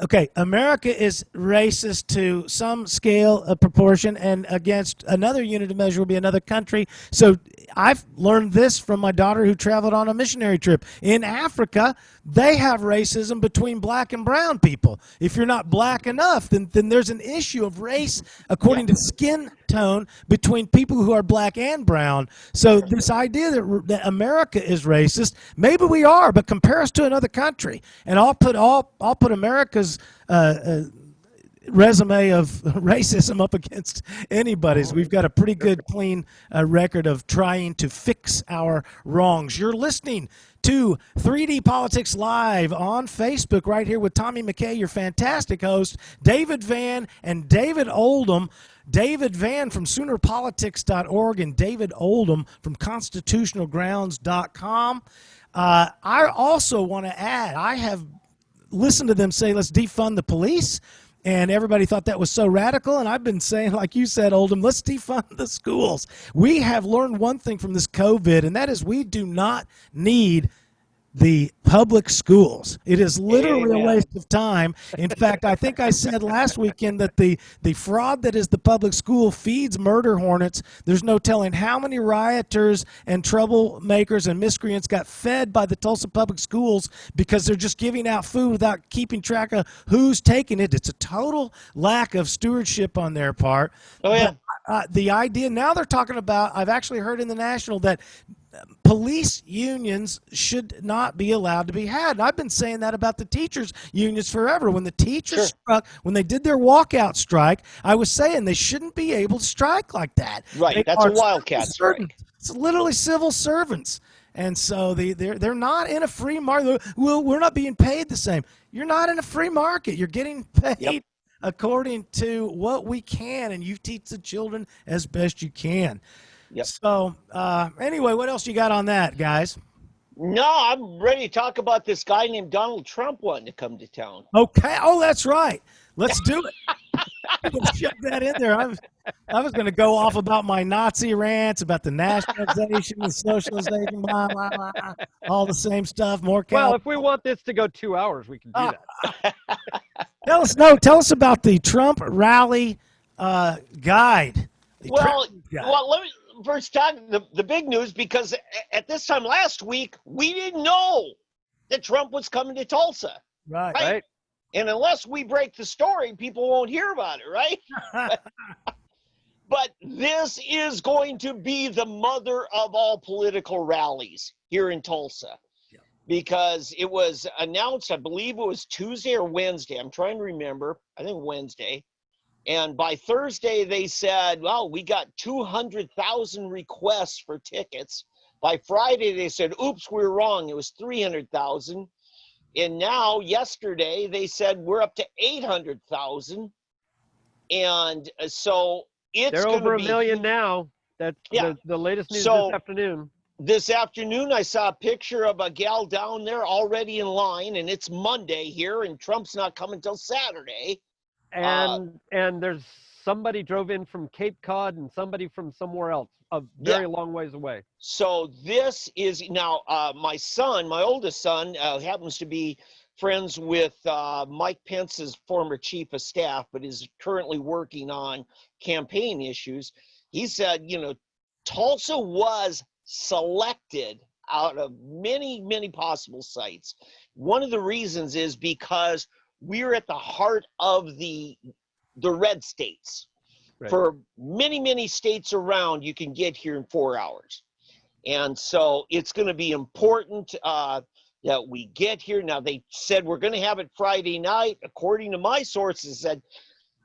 okay, America is racist to some scale of proportion, and against another unit of measure will be another country. So I've learned this from my daughter who traveled on a missionary trip. In Africa, they have racism between black and brown people. If you're not black enough, then there's an issue of race according to skin tone between people who are black and brown. So this idea that America is racist, maybe we are, but compare us to another country, and I'll put America's resume of racism up against anybody's. We've got a pretty good, clean record of trying to fix our wrongs. You're listening to 3D Politics Live on Facebook right here with Tommy McCay, your fantastic host, David Van and David Oldham. David Van from SoonerPolitics.org and David Oldham from ConstitutionalGrounds.com. I also want to add, I have listened to them say, let's defund the police. And everybody thought that was so radical. And I've been saying, like you said, Oldham, let's defund the schools. We have learned one thing from this COVID, and that is we do not need the public schools. It is literally Amen. a waste of time. In fact, I think I said last weekend that the fraud that is the public school feeds murder hornets. There's no telling how many rioters and troublemakers and miscreants got fed by the Tulsa public schools because they're just giving out food without keeping track of who's taking it. It's a total lack of stewardship on their part. Oh, yeah. But, the idea now they're talking about, I've actually heard in the National that police unions should not be allowed to be had. And I've been saying that about the teachers unions forever. When the teachers struck, when they did their walkout strike, I was saying they shouldn't be able to strike like that. Right. They That's a are wildcat civil strike. servants. It's literally civil servants. And so they're not in a free market. Well, we're not being paid the same. You're not in a free market. You're getting paid according to what we can, and you teach the children as best you can. Yep. So anyway, what else you got on that, guys? No, I'm ready to talk about this guy named Donald Trump wanting to come to town. Okay. Oh, that's right. Let's do it. Shut that in there. I was going to go off about my Nazi rants about the nationalization, the socialization, blah, blah, blah, all the same stuff. More. Well, if we want this to go 2 hours, we can do that. Tell us about the Trump rally guide. Well, let me first talk the big news, because at this time last week we didn't know that Trump was coming to Tulsa. Right. And unless we break the story, people won't hear about it, right? But this is going to be the mother of all political rallies here in Tulsa. Because it was announced, I believe it was Tuesday or Wednesday. I'm trying to remember. I think Wednesday. And by Thursday, they said, well, we got 200,000 requests for tickets. By Friday, they said, oops, we were wrong. It was 300,000. And now, yesterday, they said we're up to 800,000. And so it's They're over a million now. That's the latest news this afternoon. This afternoon, I saw a picture of a gal down there already in line, and it's Monday here, and Trump's not coming till Saturday. And there's somebody drove in from Cape Cod and somebody from somewhere else, a very long ways away. So this is now my son, my oldest son, happens to be friends with Mike Pence's former chief of staff, but is currently working on campaign issues. He said, Tulsa was selected out of many, many possible sites. One of the reasons is because we're at the heart of the red states. Right. For many, many states around, you can get here in 4 hours. And so it's going to be important that we get here. Now, they said we're going to have it Friday night. According to my sources, said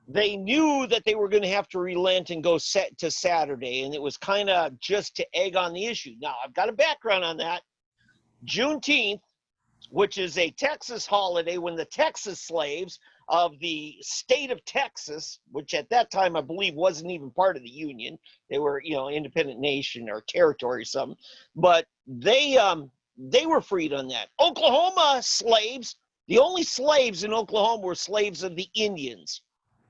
they knew that they were going to have to relent and go set to Saturday, and it was kind of just to egg on the issue. Now, I've got a background on that. Juneteenth, which is a Texas holiday when the Texas slaves of the state of Texas, which at that time I believe wasn't even part of the Union. They were, independent nation or territory or something. But they were freed on that. Oklahoma slaves, the only slaves in Oklahoma were slaves of the Indians,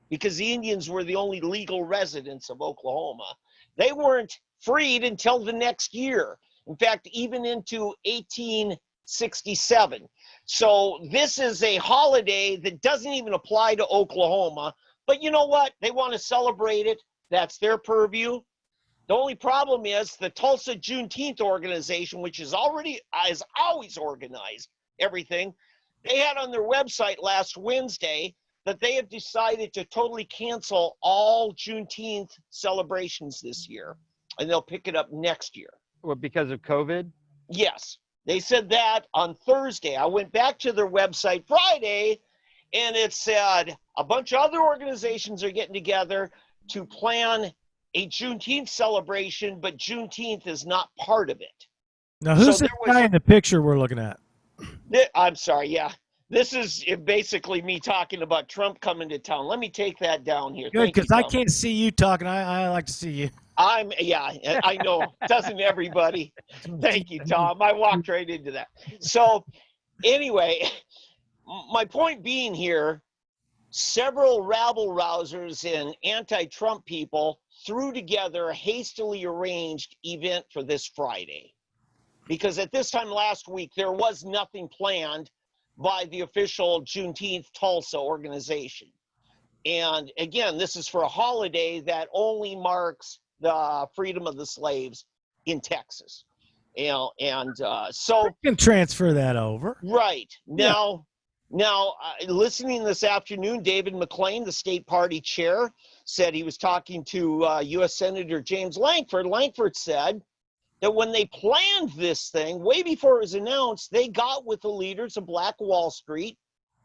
because the Indians were the only legal residents of Oklahoma. They weren't freed until the next year. In fact, even into 1867. So this is a holiday that doesn't even apply to Oklahoma. But you know what? They want to celebrate it. That's their purview. The only problem is the Tulsa Juneteenth organization, which has always organized everything. They had on their website last Wednesday that they have decided to totally cancel all Juneteenth celebrations this year, and they'll pick it up next year. Well, because of COVID? Yes. They said that on Thursday. I went back to their website Friday, and it said a bunch of other organizations are getting together to plan a Juneteenth celebration, but Juneteenth is not part of it. Now, who's the guy in the picture we're looking at? I'm sorry, yeah. This is basically me talking about Trump coming to town. Let me take that down here. Good, because I can't see you talking. I like to see you. I know. Doesn't everybody? Thank you, Tom. I walked right into that. So anyway, my point being here, several rabble-rousers and anti-Trump people threw together a hastily arranged event for this Friday. because at this time last week, there was nothing planned by the official Juneteenth Tulsa organization. And again, this is for a holiday that only marks the freedom of the slaves in Texas. You know, and so You can transfer that over. right Yeah. now, listening this afternoon, David McClain, the state party chair, said he was talking to U.S. Senator James Lankford. Lankford said that when they planned this thing, way before it was announced, they got with the leaders of Black Wall Street,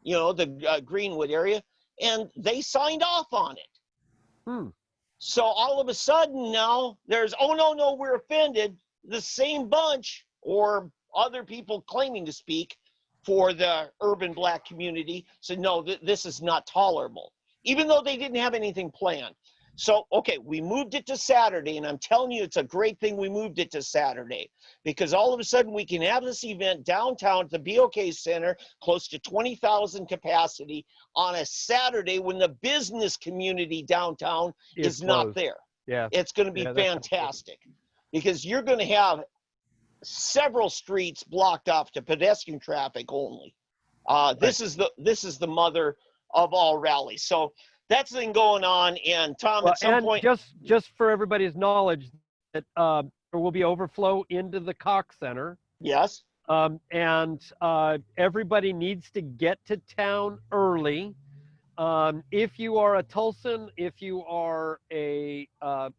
you know, the Greenwood area, and they signed off on it. So all of a sudden now there's, oh, no, we're offended. The same bunch or other people claiming to speak for the urban Black community said, no, this is not tolerable, even though they didn't have anything planned. So, okay, we moved it to Saturday, and I'm telling you, it's a great thing we moved it to Saturday, because all of a sudden we can have this event downtown at the BOK Center, close to 20,000 capacity on a Saturday when the business community downtown is not there. Yeah. It's going to be fantastic, because you're going to have several streets blocked off to pedestrian traffic only. This is the mother of all rallies. So that's the thing going on. And Tom, at some point, just for everybody's knowledge, that there will be overflow into the Cox Center. yes, And everybody needs to get to town early. If you are a Tulsan, if you are an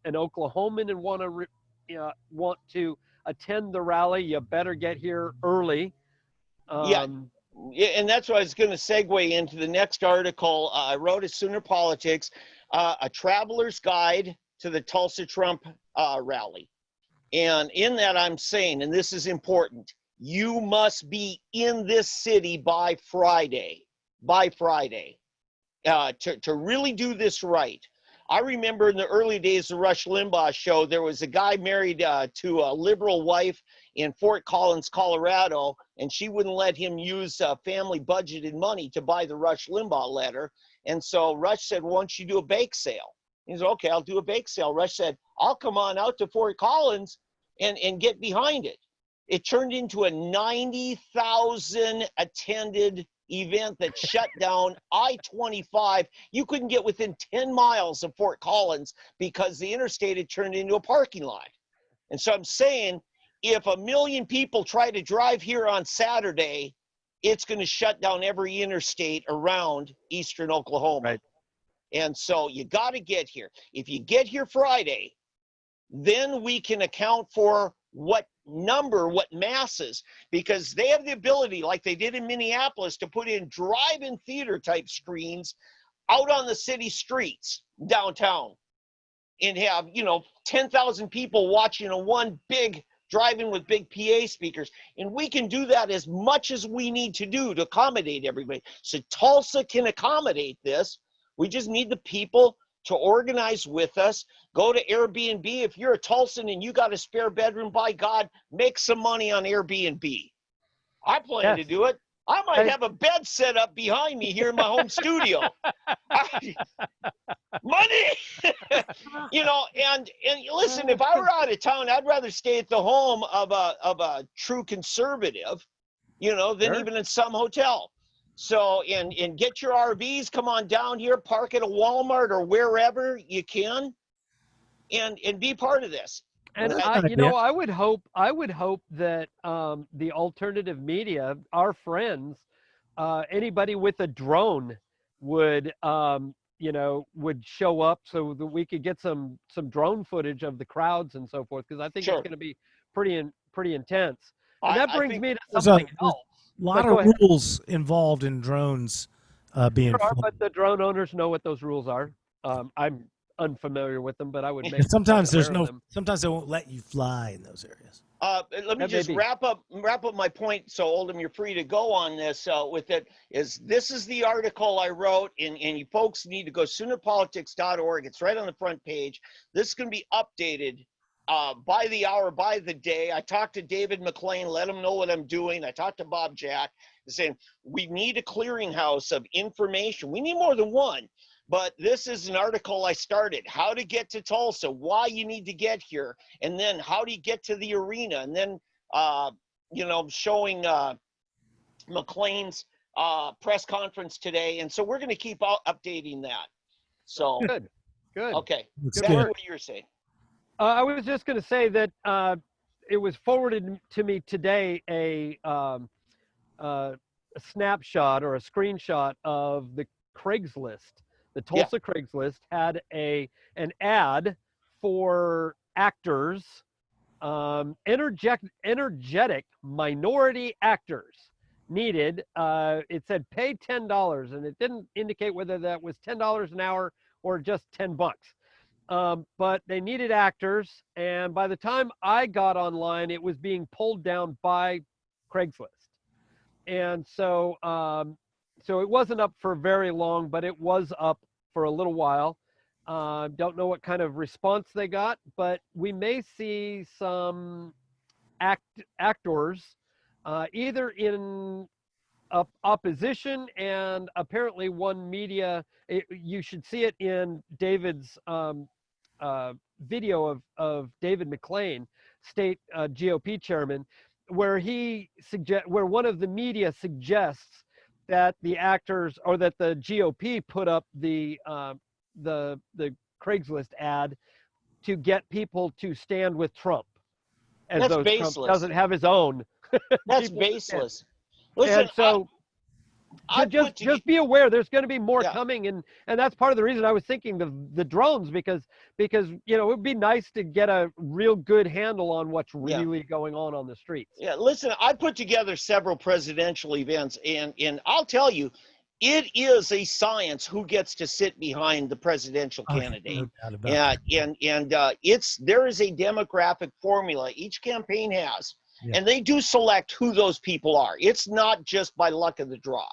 Oklahoman and want to attend the rally, you better get here early. Yeah, and that's what I was going to segue into the next article. I wrote at Sooner Politics, a traveler's guide to the Tulsa Trump rally. And in that I'm saying, and this is important, you must be in this city by Friday, to really do this right. I remember in the early days of Rush Limbaugh show, there was a guy married to a liberal wife in Fort Collins, Colorado, and she wouldn't let him use family budgeted money to buy the Rush Limbaugh letter. And so Rush said, why don't you do a bake sale? He said, okay, I'll do a bake sale. Rush said, I'll come on out to Fort Collins and get behind it. It turned into a 90,000 attended event that shut down I-25. You couldn't get within 10 miles of Fort Collins because the interstate had turned into a parking lot. And so I'm saying, if 1 million people try to drive here on Saturday, it's going to shut down every interstate around eastern Oklahoma. Right. And so you got to get here. If you get here Friday, then we can account for what masses, because they have the ability, like they did in Minneapolis, to put in drive-in theater type screens out on the city streets downtown and have, 10,000 people watching a one big drive-in with big PA speakers. And we can do that as much as we need to do to accommodate everybody. So Tulsa can accommodate this. We just need the people to organize with us. Go to Airbnb. If you're a Tulsan and you got a spare bedroom, by God, make some money on Airbnb. I plan to do it. I might have a bed set up behind me here in my home studio. Money! And listen, if I were out of town, I'd rather stay at the home of a true conservative, than even in some hotel. So, and get your RVs, come on down here, park at a Walmart or wherever you can, and be part of this. And I would hope that the alternative media, our friends, anybody with a drone would show up so that we could get some drone footage of the crowds and so forth, because I think it's going to be pretty intense. And that brings me to something else. A lot of rules involved in drones being flown. But the drone owners know what those rules are. I'm unfamiliar with them, but I would make sometimes sometimes they won't let you fly in those areas. Let me just wrap up my point. So Oldham, you're free to go on this with it. This is the article I wrote, and you folks need to go soonerpolitics.org. It's right on the front page. This is going to be updated by the hour, by the day. I talked to David McClain, let him know what I'm doing. I talked to Bob Jack, saying we need a clearinghouse of information. We need more than one. But this is an article I started, how to get to Tulsa, why you need to get here, and then how do you get to the arena, and then showing McLean's press conference today, and so we're going to keep updating that. So Good. okay, That's that's good. what you're saying. I was just going to say that it was forwarded to me today a snapshot or a screenshot of the Craigslist. The Tulsa Craigslist had an ad for actors, energetic minority actors needed. It said pay $10, and it didn't indicate whether that was $10 an hour or just $10. But they needed actors, and by the time I got online, it was being pulled down by Craigslist. And so it wasn't up for very long, but it was up for a little while. Don't know what kind of response they got, but we may see some actors either in opposition, and apparently one media. You should see it in David's video of David McClain, state GOP chairman, where where one of the media suggests that the actors, or that the GOP put up the Craigslist ad to get people to stand with Trump, as That's though baseless. Trump doesn't have his own. That's baseless. Listen, And so just be aware there's going to be more coming, and that's part of the reason I was thinking the drones, because it would be nice to get a real good handle on what's really going on the streets. Yeah, listen, I put together several presidential events, and I'll tell you, it is a science who gets to sit behind the presidential candidate. No doubt about that. There is a demographic formula each campaign has. Yeah. And they do select who those people are. It's not just by luck of the draw.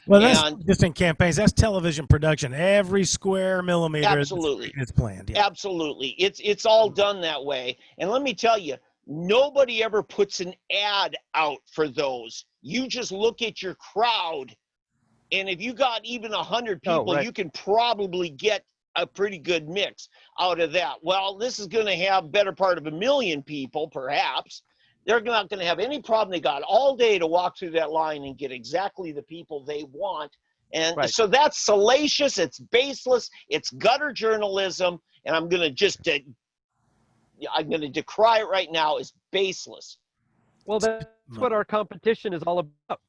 Well, that's not just in campaigns. That's television production. Every square millimeter absolutely is planned. Yeah. Absolutely. It's all done that way. And let me tell you, nobody ever puts an ad out for those. You just look at your crowd, and if you got even 100 people, you can probably get a pretty good mix out of that. Well, this is going to have better part of 1 million people, perhaps. They're not going to have any problem. They got all day to walk through that line and get exactly the people they want. And so that's salacious. It's baseless. It's gutter journalism. And I'm going to decry it right now as baseless. Well, that's what our competition is all about.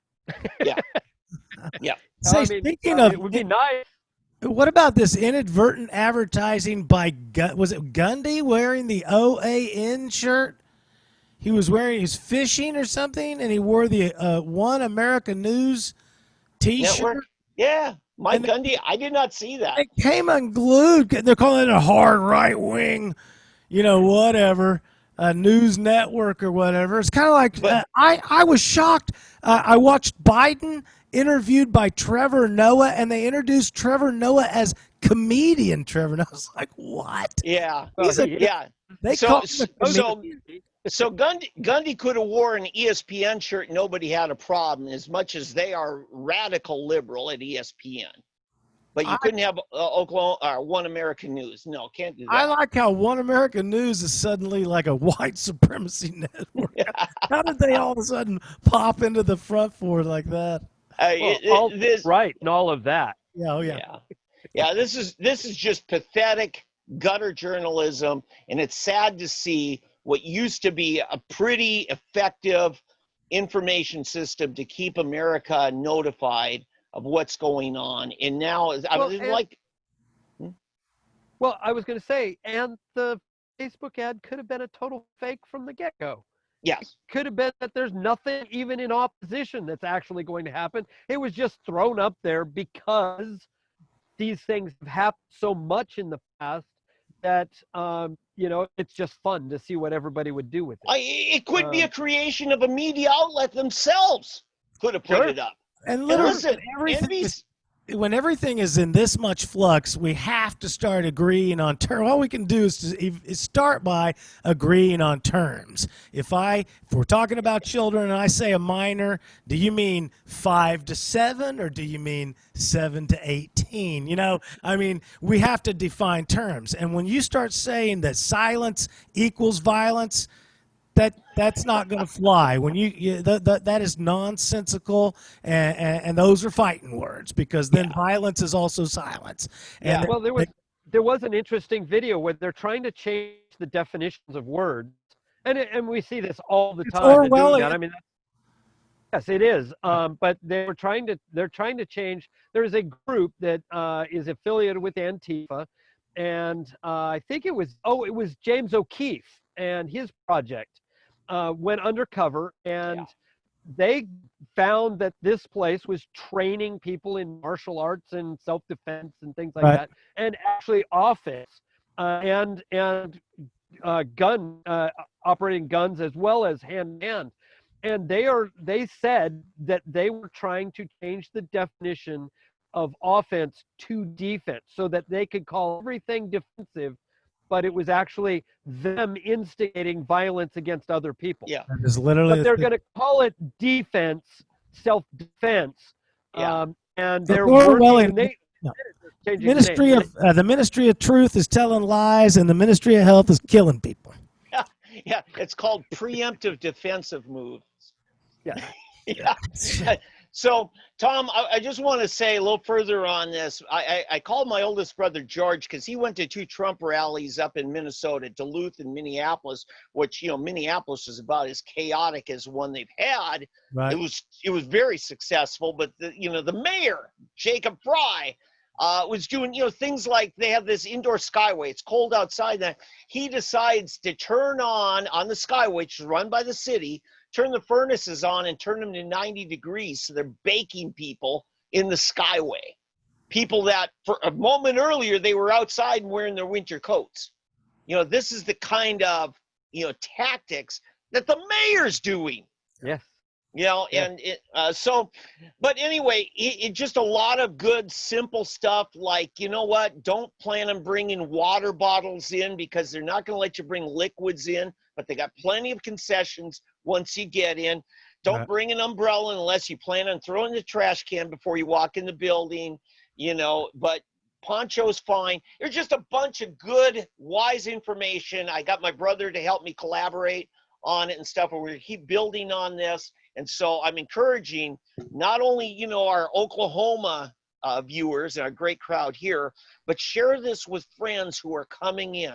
Yeah. Yeah. Say, speaking of, it would be nice. What about this inadvertent advertising by, was it Gundy wearing the OAN shirt? He was fishing or something, and he wore the One America News T-shirt. Network? Yeah, Mike Gundy. I did not see that. It came unglued. They're calling it a hard right-wing, whatever, news network or whatever. It's kind of like, I was shocked. I watched Biden interviewed by Trevor Noah, and they introduced Trevor Noah as comedian Trevor Noah. I was like, what? Yeah. They So Gundy could have worn an ESPN shirt. Nobody had a problem, as much as they are radical liberal at ESPN. But you couldn't have Oklahoma or One American News. No, can't do that. I like how One American News is suddenly like a white supremacy network. How did they all of a sudden pop into the front for like that? And all of that. Yeah. This is just pathetic gutter journalism, and it's sad to see what used to be a pretty effective information system to keep America notified of what's going on. And now, I was going to say, and the Facebook ad could have been a total fake from the get-go. Yes. It could have been that there's nothing even in opposition that's actually going to happen. It was just thrown up there because these things have happened so much in the past that, it's just fun to see what everybody would do with it. It could be a creation of a media outlet themselves. Could have put it up. And literally, when everything is in this much flux, we have to start agreeing on terms. All we can do is start by agreeing on terms. If we're talking about children and I say a minor, do you mean 5 to 7 or do you mean 7 to 18? We have to define terms. And when you start saying that silence equals violence, that's not going to fly. When that is nonsensical, and those are fighting words, because then violence is also silence. And Well, there was an interesting video where they're trying to change the definitions of words, and we see this all the time. They're doing that. I mean, yes, it is. But they're trying to change. There is a group that is affiliated with Antifa, and I think it was James O'Keefe and his project went undercover, and they found that this place was training people in martial arts and self-defense and things like that, and actually offense and operating guns as well as hand-to-hand. And they said that they were trying to change the definition of offense to defense so that they could call everything defensive, but it was actually them instigating violence against other people. Yeah. That is literally. But they're going to call it defense, self-defense. And they're the Ministry of Truth is telling lies, and the Ministry of Health is killing people. Yeah, it's called preemptive defensive moves. Yeah. So, Tom, I just want to say a little further on this. I called my oldest brother, George, because he went to 2 Trump rallies up in Minnesota, Duluth and Minneapolis, which, Minneapolis is about as chaotic as one they've had. Right. It was very successful, but the mayor, Jacob Fry, was doing, things like they have this indoor skyway. It's cold outside. That he decides to turn on the skyway, which is run by the city, turn the furnaces on and turn them to 90 degrees. So they're baking people in the skyway. People that for a moment earlier, they were outside and wearing their winter coats. This is the kind of, tactics that the mayor's doing. Yes. And but anyway, it just a lot of good, simple stuff like, don't plan on bringing water bottles in because they're not going to let you bring liquids in, but they got plenty of concessions once you get in. Don't bring an umbrella unless you plan on throwing the trash can before you walk in the building, but poncho's fine. There's just a bunch of good, wise information. I got my brother to help me collaborate on it and stuff, and we're going to keep building on this. And so I'm encouraging not only, our Oklahoma viewers and our great crowd here, but share this with friends who are coming in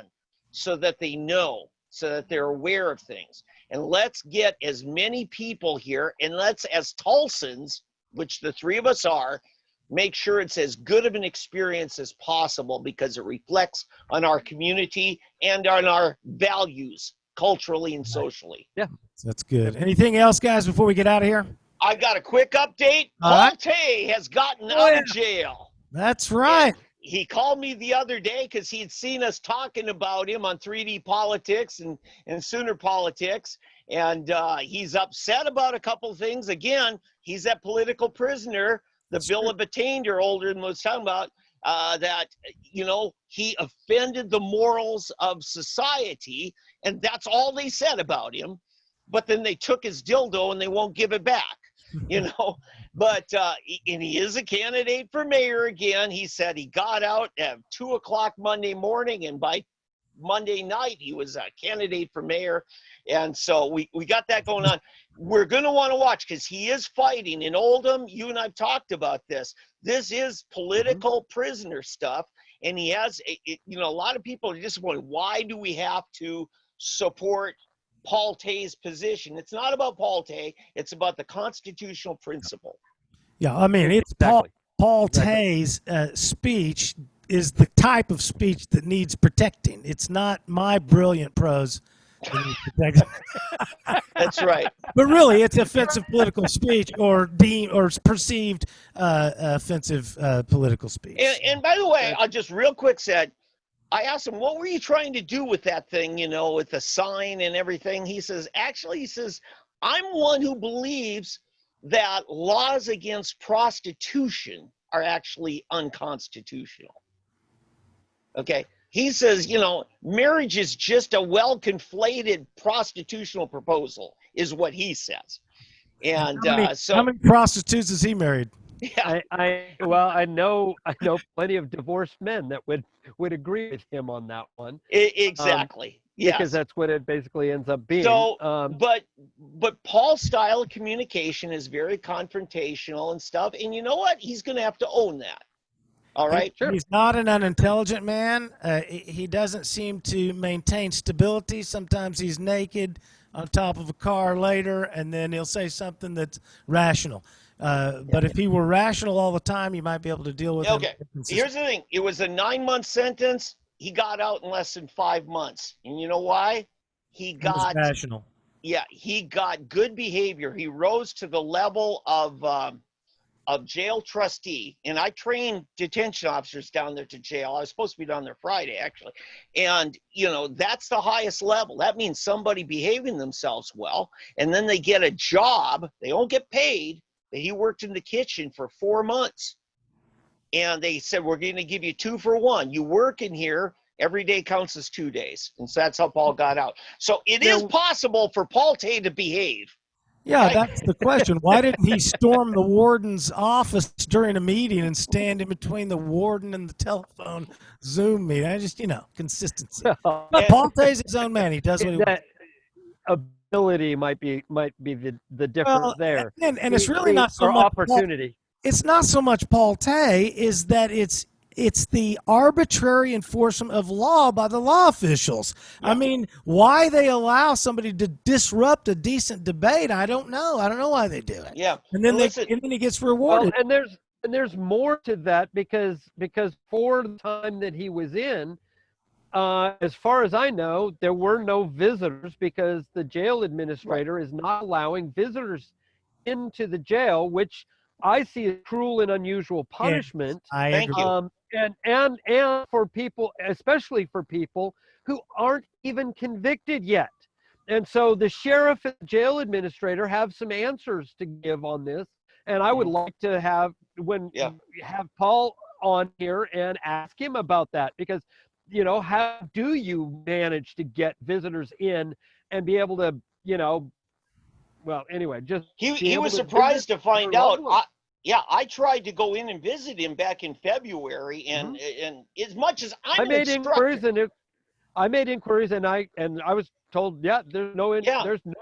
so that they know, so that they're aware of things. And let's get as many people here, and let's, as Tulsans, which the 3 of us are, make sure it's as good of an experience as possible, because it reflects on our community and on our values culturally and socially. Yeah. That's good. Anything else, guys, before we get out of here? I got a quick update. Paul Tay has gotten out of jail. That's right. And he called me the other day because he'd seen us talking about him on 3D Politics and Sooner Politics. And he's upset about a couple things. Again, he's that political prisoner, the Bill of Attainder, Oldham was talking about, that, he offended the morals of society. And that's all they said about him. But then they took his dildo and they won't give it back, But and he is a candidate for mayor again. He said he got out at 2:00 Monday morning, and by Monday night he was a candidate for mayor. And so we got that going on. We're going to want to watch because he is fighting in Oldham. You and I've talked about this. This is political prisoner stuff, and he has a lot of people are disappointed. Why do we have to support Paul Tay's position? It's not about Paul Tay. It's about the constitutional principle. Yeah, I mean, it's Exactly. Paul Tay's speech is the type of speech that needs protecting. It's not my brilliant prose that needs protecting. That's right. But really, it's offensive political speech or perceived offensive political speech. And by the way, I'll just real quick said, I asked him, what were you trying to do with that thing, with the sign and everything? He says, I'm one who believes that laws against prostitution are actually unconstitutional. Okay. He says, marriage is just a well-conflated prostitutional proposal, is what he says. And how many prostitutes has he married? Yeah. I know plenty of divorced men that would agree with him on that one. Exactly. Yes. Because that's what it basically ends up being. So, but Paul's style of communication is very confrontational and stuff. And you know what? He's going to have to own that. All right. Sure. He's not an unintelligent man. He doesn't seem to maintain stability. Sometimes he's naked on top of a car later, and then he'll say something that's rational. But if he were rational all the time, you might be able to deal with him. Okay. Here's the thing. It was a 9-month sentence. He got out in less than 5 months. And you know why? He was rational. Yeah, he got good behavior. He rose to the level of jail trustee. And I trained detention officers down there to jail. I was supposed to be down there Friday, actually. And, you know, that's the highest level. That means somebody behaving themselves well. And then they get a job. They don't get paid. He worked in the kitchen for 4 months. And they said, we're going to give you 2 for 1. You work in here, every day counts as 2 days. And so that's how Paul got out. So it is possible for Paul Tay to behave. Yeah, that's the question. Why didn't he storm the warden's office during a meeting and stand in between the warden and the telephone Zoom meeting? I just, consistency. But Paul Tay's his own man. He does what he wants. Ability might be the difference there. And it's really not so much opportunity. It's not so much Paul Tay, is that it's the arbitrary enforcement of law by the law officials. Yeah. I mean, why they allow somebody to disrupt a decent debate, I don't know. I don't know why they do it. Yeah. And then he gets rewarded. Well, and there's more to that because for the time that he was in, as far as I know, there were no visitors because the jail administrator is not allowing visitors into the jail, which I see as cruel and unusual punishment. Yeah, I agree. And for people, especially for people who aren't even convicted yet. And so the sheriff and the jail administrator have some answers to give on this. And I would like to have Paul on here and ask him about that because, how do you manage to get visitors in and be able to, well, anyway, just he was surprised to find out. I tried to go in and visit him back in February, and as much as I made inquiries and I was told, there's no visitation.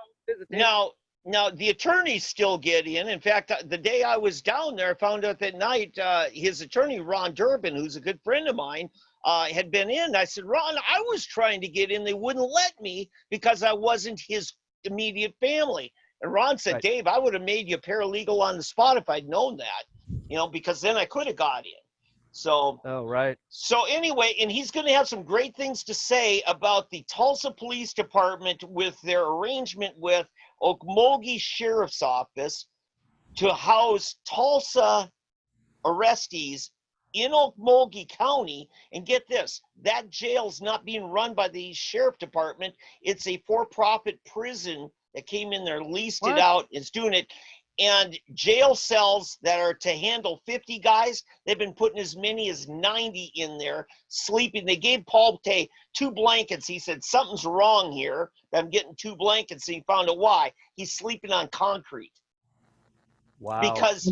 Now the attorneys still get in. In fact, the day I was down there, I found out that night his attorney Ron Durbin, who's a good friend of mine, had been in. I said, Ron, I was trying to get in. They wouldn't let me because I wasn't his immediate family. And Ron said, right. Dave, I would have made you paralegal on the spot if I'd known that, because then I could have got in. So, right. So anyway, and he's going to have some great things to say about the Tulsa Police Department with their arrangement with Okmulgee Sheriff's Office to house Tulsa arrestees in Okmulgee County. And get this, that jail's not being run by the sheriff department. It's a for-profit prison that came in there, leased it out, is doing it. And jail cells that are to handle 50 guys, they've been putting as many as 90 in there, sleeping. They gave Paul Tay 2 blankets. He said, something's wrong here. I'm getting 2 blankets. And he found out why. He's sleeping on concrete. Wow. Because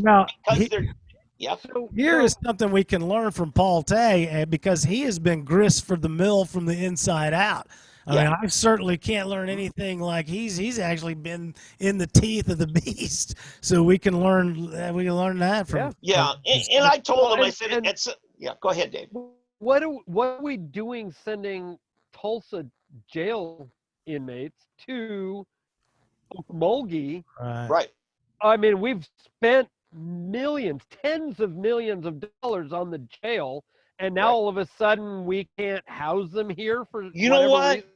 they're... Yep. Here is something we can learn from Paul Tay because he has been grist for the mill from the inside out. I mean, I certainly can't learn anything like he's actually been in the teeth of the beast. So we can learn that from. Yeah, and I told him, I said, go ahead, Dave. What are we doing sending Tulsa jail inmates to Okmulgee? Right. I mean, we've spent millions, tens of millions of dollars on the jail, and now all of a sudden we can't house them here for know what reason.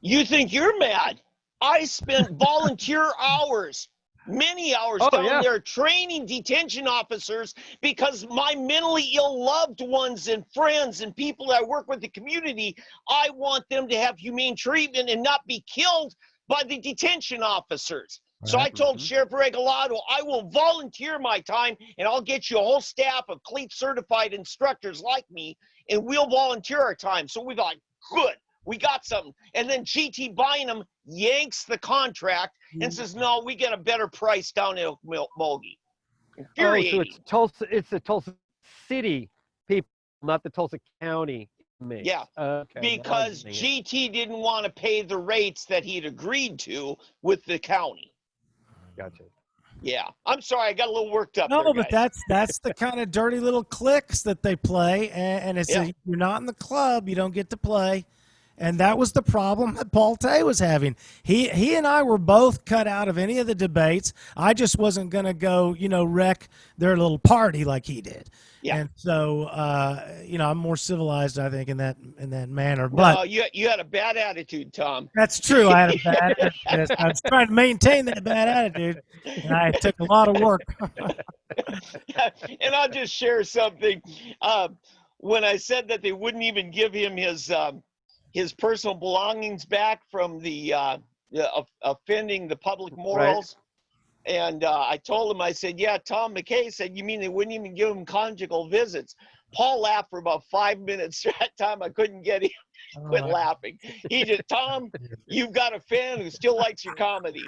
You think you're mad? I spent volunteer hours, many hours down there training detention officers because my mentally ill loved ones and friends and people that I work with in the community, I want them to have humane treatment and not be killed by the detention officers. So I told Sheriff Regalado, I will volunteer my time and I'll get you a whole staff of CLEAT certified instructors like me, and we'll volunteer our time. So we thought, good, we got something. And then GT Bynum yanks the contract and says, no, we get a better price down in Okmulgee. So it's the Tulsa City people, not the Tulsa County Mates. Yeah, Okay, because now I'm getting it. GT didn't want to pay the rates that he'd agreed to with the county. Gotcha. Yeah, I'm sorry, I got a little worked up No, there, but guys. that's the kind of dirty little cliques that they play, and it's Yeah. you're not in the club, you don't get to play, and that was the problem that Paul Tay was having. He and I were both cut out of any of the debates. I just wasn't going to go, wreck their little party like he did. Yeah. And so, I'm more civilized, I think, in that manner. But No, you had a bad attitude, Tom. that's true. I had a bad attitude. I was trying to maintain that bad attitude, and I took a lot of work. And I'll just share something. When I said that they wouldn't even give him his personal belongings back from the offending the public morals, and I told him, I said, yeah, Tom McCay said, you mean they wouldn't even give him conjugal visits? Paul laughed for about 5 minutes. That time I couldn't get him to quit laughing. He just, Tom, you've got a fan who still likes your comedy.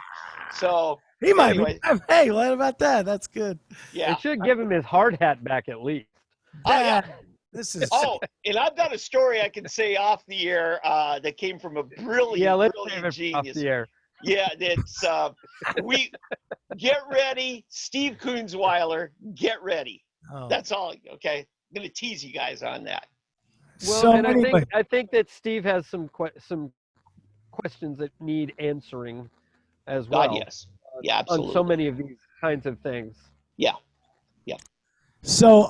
So He might anyway, be. Hey, what about that? That's good. yeah. They should give him his hard hat back at least. Oh, yeah. This is And I've got a story I can say off the air that came from a brilliant, Let's brilliant save it off genius. the air. Yeah, it's we get ready, Steve Koonsweiler, get ready. oh. That's all. Okay, I'm gonna tease you guys on that. Well, So and anyway, I think that Steve has some questions that need answering as well. God, yes, yeah, absolutely. On so many of these kinds of things. Yeah. So,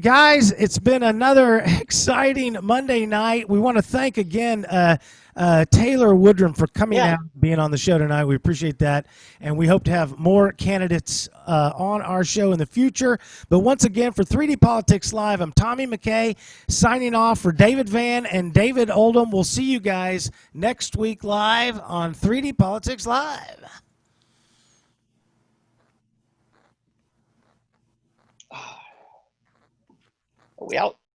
guys, it's been another exciting Monday night. We want to thank again Taylor Woodrum for coming out and being on the show tonight. We appreciate that. And we hope to have more candidates on our show in the future. But once again, for 3D Politics Live, I'm Tommy McCay signing off for David Van and David Oldham. We'll see you guys next week live on 3D Politics Live. Are we out?